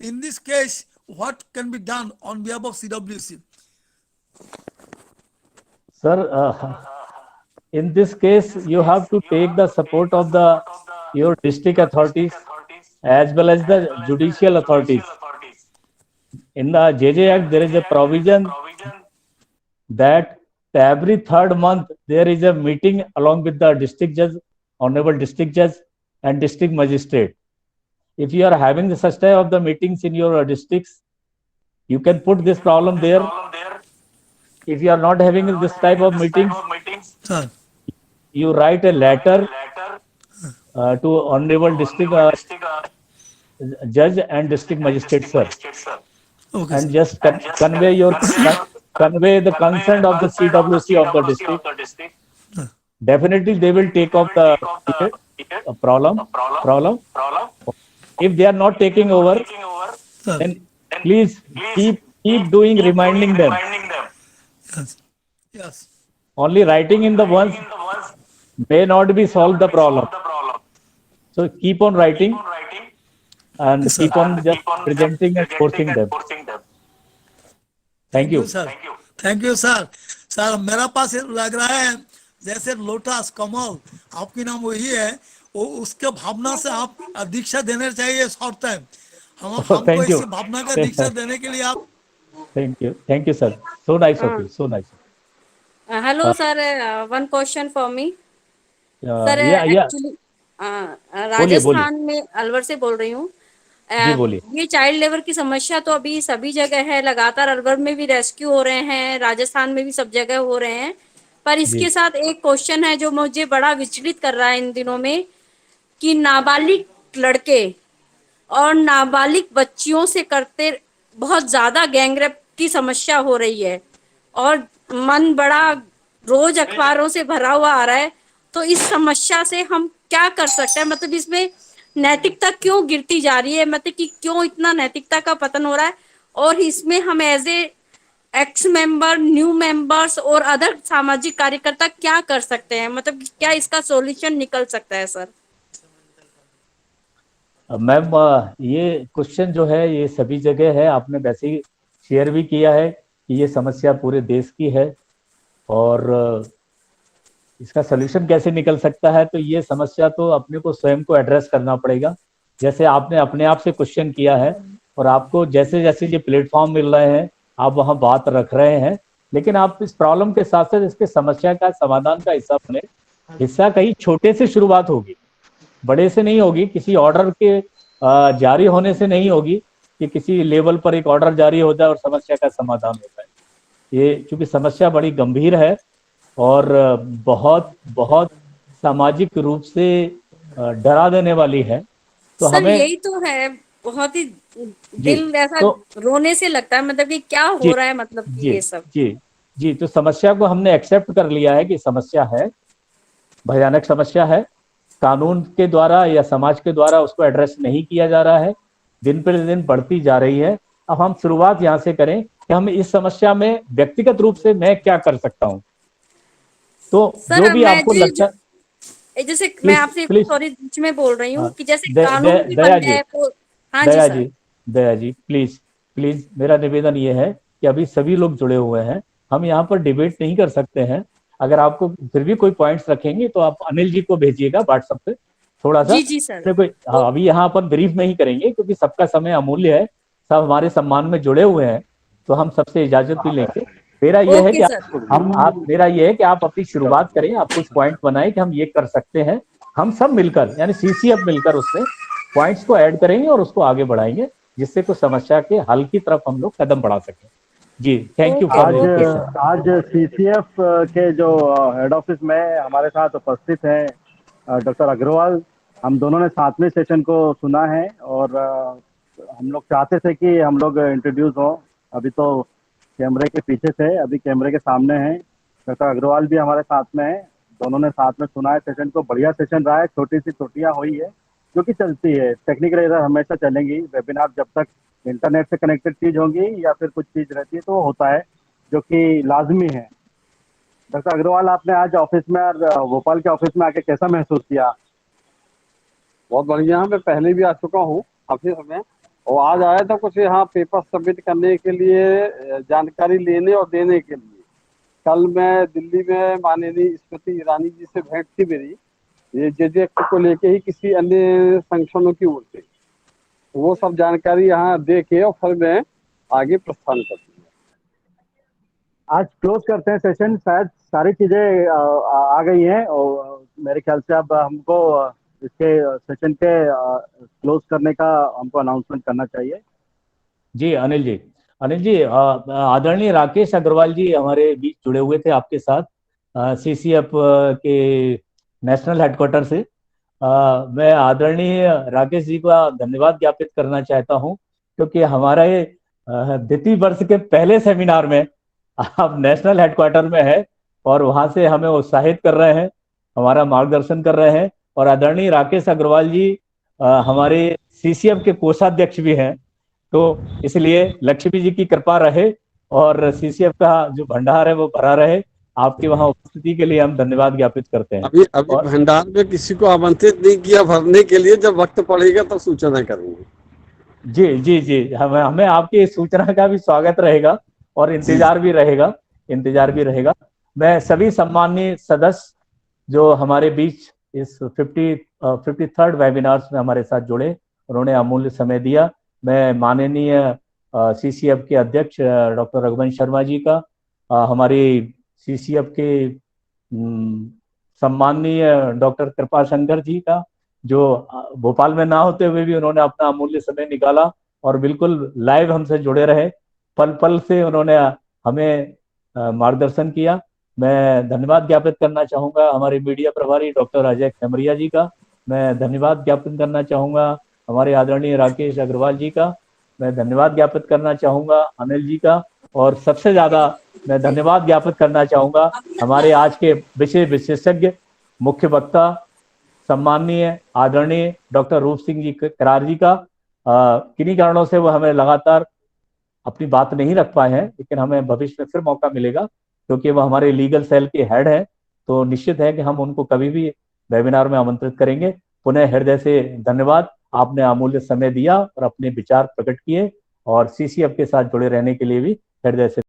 In this case, what can be done on behalf of CWC? Sir, in this case, you have to take the support of your district authorities as well as the judicial authorities. In the JJ Act, there is a provision that every third month there is a meeting along with the district judge, honorable district judge, and district magistrate. If you are having such type of the meetings in your districts, you can put this problem there. If you are not having this type of meetings, Sir. you write a letter to honorable district judge and district magistrate, sir. Okay, And sir. just convey the concern of the CWC of the district. Definitely they will take up the problem. If they are not taking over, Sir. then please keep doing, reminding them. Yes. Yes. Only writing in the ones may not be solve the problem. So keep on writing and Yes, sir. keep on just presenting and forcing them. Thank you. Sir, thank you sir. Sir मेरा पास ये लग रहा है जैसे lotus कमल आपकी नाम वही है, वो उसके भावना से आप दीक्षा देने चाहिए शॉर्ट टाइम. हमको Thank you. इसी भावना का दीक्षा देने के लिए आप. Thank you, sir. So nice of you. So nice. Hello, sir. One question for me. Sir yeah. Actually Rajasthan में अलवर से बोल रही हूँ. जी बोलिए. ये चाइल्ड लेबर की समस्या तो अभी सभी जगह है, लगातार अलवर में भी रेस्क्यू हो रहे हैं, राजस्थान में भी सब जगह हो रहे हैं. पर इसके साथ एक क्वेश्चन है जो मुझे बड़ा विचलित कर रहा है इन दिनों में, कि नाबालिग लड़के और नाबालिग बच्चियों से करते बहुत ज्यादा गैंगरेप की समस्या हो रही है और मन बड़ा रोज अखबारों से भरा हुआ आ रहा है. तो इस समस्या से हम क्या कर सकते हैं? मतलब इसमें नैतिकता क्यों गिरती जा रही है, मतलब कि क्यों इतना नैतिकता का पतन हो रहा है, और इसमें हम as a ex member, new members और अदर सामाजिक कार्यकर्ता क्या कर सकते हैं? मतलब क्या इसका सॉल्यूशन निकल सकता है सर? मैम ये क्वेश्चन जो है ये सभी जगह है, आपने वैसे ही शेयर भी किया है कि ये समस्या पूरे देश की है और इसका सलूशन कैसे निकल सकता है. तो ये समस्या तो अपने को स्वयं को एड्रेस करना पड़ेगा. जैसे आपने अपने आप से क्वेश्चन किया है और आपको जैसे जैसे ये प्लेटफॉर्म मिल रहे हैं आप वहाँ बात रख रहे हैं, लेकिन आप इस प्रॉब्लम के साथ साथ इसके समस्या का समाधान का हिस्सा बने. हिस्सा कहीं छोटे से शुरुआत होगी, बड़े से नहीं होगी, किसी ऑर्डर के जारी होने से नहीं होगी कि किसी लेवल पर एक ऑर्डर जारी हो जाए और समस्या का समाधान हो जाए. ये चूंकि समस्या बड़ी गंभीर है और बहुत बहुत सामाजिक रूप से डरा देने वाली है, तो सर हमें यही तो है, बहुत ही दिल ऐसा रोने से लगता है, मतलब कि क्या हो रहा है, मतलब कि ये सब. जी तो समस्या को हमने एक्सेप्ट कर लिया है कि समस्या है, भयानक समस्या है, कानून के द्वारा या समाज के द्वारा उसको एड्रेस नहीं किया जा रहा है, दिन पर दिन बढ़ती जा रही है. अब हम शुरुआत यहाँ से करें कि हम इस समस्या में व्यक्तिगत रूप से मैं क्या कर सकता हूँ. तो जो भी आपको लगता है, जैसे मैं आपसे सॉरी बीच में बोल रही हूँ कि जैसे कानून भी दया बन गया है. दया जी प्लीज मेरा निवेदन ये है कि अभी सभी लोग जुड़े हुए हैं, हम यहाँ पर डिबेट नहीं कर सकते हैं. अगर आपको फिर भी कोई पॉइंट्स रखेंगे तो आप अनिल जी को भेजिएगा व्हाट्सएप पे थोड़ा सा. जी सर. अभी यहाँ पर ब्रीफ नहीं करेंगे क्योंकि सबका समय अमूल्य है, सब हमारे सम्मान में जुड़े हुए हैं, तो हम सबसे इजाजत भी लेंगे. मेरा ये है कि आप अपनी शुरुआत करें, आप कुछ पॉइंट बनाएं कि हम ये कर सकते हैं. हम सब मिलकर यानी सीसीएफ मिलकर उसमें पॉइंट्स को ऐड करेंगे और उसको आगे बढ़ाएंगे, जिससे कुछ समस्या के हल की तरफ हम लोग कदम बढ़ा सकें. जी थैंक यू. आज सीसीएफ के जो हेड ऑफिस में हमारे साथ उपस्थित हैं डॉक्टर अग्रवाल, हम दोनों ने 7वें सेशन को सुना है और हम लोग चाहते थे कि हम लोग इंट्रोड्यूस हों. अभी तो कैमरे के पीछे थे, अभी कैमरे के सामने हैं. डॉक्टर अग्रवाल भी हमारे साथ में है, दोनों ने साथ में सुना है सेशन को. बढ़िया सेशन रहा है, छोटी सी त्रुटियां हुई है जो कि चलती है, टेक्निकल एरर हमेशा चलेंगी. वेबिनार जब तक इंटरनेट से कनेक्टेड चीज होगी या फिर कुछ चीज रहती है तो होता है, जो कि लाजमी है. डॉक्टर अग्रवाल, आपने आज ऑफिस में और भोपाल के ऑफिस में आके कैसा महसूस किया? बहुत बढ़िया. मैं पहले भी आ चुका हूँ ऑफिस में और आज आया था कुछ यहाँ पेपर सबमिट करने के लिए, जानकारी लेने और देने के लिए. कल मैं दिल्ली में माननीय स्मृति ईरानी जी से भेंट थी मेरी, ये जेजे एक्ट को लेके ही किसी अन्य संगठनों की ओर से. वो सब जानकारी यहाँ दे के और फिर मैं आगे प्रस्थान करती हूँ. आज क्लोज करते हैं सेशन, शायद सारी चीजें आ गई हैं और मेरे ख्याल से अब हमको इसके सेशन के क्लोज करने का हमको अनाउंसमेंट करना चाहिए। जी अनिल जी, आदरणीय राकेश अग्रवाल जी हमारे बीच जुड़े हुए थे आपके साथ CCF के नेशनल हेडक्वार्टर से। मैं आदरणीय राकेश जी का धन्यवाद ज्ञापित करना चाहता हूं, क्योंकि हमारा ये द्वितीय वर्ष के पहले सेमिनार में आप नेशनल हेडक्वार्टर में है और वहां से हमें उत्साहित कर रहे हैं, हमारा मार्गदर्शन कर रहे हैं। और आदरणीय राकेश अग्रवाल जी हमारे CCF के कोषाध्यक्ष भी हैं, तो इसलिए लक्ष्मी जी की कृपा रहे और CCF का जो भंडार है वो भरा रहे। आपके वहां उपस्थिति के लिए हम धन्यवाद ज्ञापित करते हैं। अभी भंडार में किसी को आमंत्रित नहीं किया भरने के लिए, जब वक्त पड़ेगा तो सूचना करेंगे। जी, हमें आपकी सूचना का भी स्वागत रहेगा और इंतजार भी रहेगा। मैं सभी सम्माननीय सदस्य जो हमारे बीच इस 53rd वेबिनार्स में हमारे साथ जुड़े, उन्होंने अमूल्य समय दिया। मैं माननीय CCF के अध्यक्ष डॉक्टर रघुवंश शर्मा जी का, हमारी CCF के सम्माननीय डॉक्टर कृपा शंकर जी का, जो भोपाल में ना होते हुए भी उन्होंने अपना अमूल्य समय निकाला और बिल्कुल लाइव हमसे जुड़े रहे, पल पल से उन्होंने हमें मार्गदर्शन किया। मैं धन्यवाद ज्ञापित करना चाहूँगा हमारे मीडिया प्रभारी डॉक्टर अजय खेमरिया जी का। मैं धन्यवाद ज्ञापित करना चाहूँगा हमारे आदरणीय राकेश अग्रवाल जी का। मैं धन्यवाद ज्ञापित करना चाहूँगा अनिल जी का, और सबसे ज़्यादा मैं धन्यवाद ज्ञापित करना चाहूँगा हमारे आज के विषय विशेषज्ञ मुख्य वक्ता सम्माननीय आदरणीय डॉक्टर रूप सिंह जी करार जी का। किन्हीं कारणों से वो हमें लगातार अपनी बात नहीं रख पाए हैं, लेकिन हमें भविष्य में फिर मौका मिलेगा, क्योंकि वो हमारे लीगल सेल के हेड हैं। तो निश्चित है कि हम उनको कभी भी वेबिनार में आमंत्रित करेंगे। पुनः हृदय से धन्यवाद, आपने अमूल्य समय दिया और अपने विचार प्रकट किए, और CCF के साथ जुड़े रहने के लिए भी हृदय से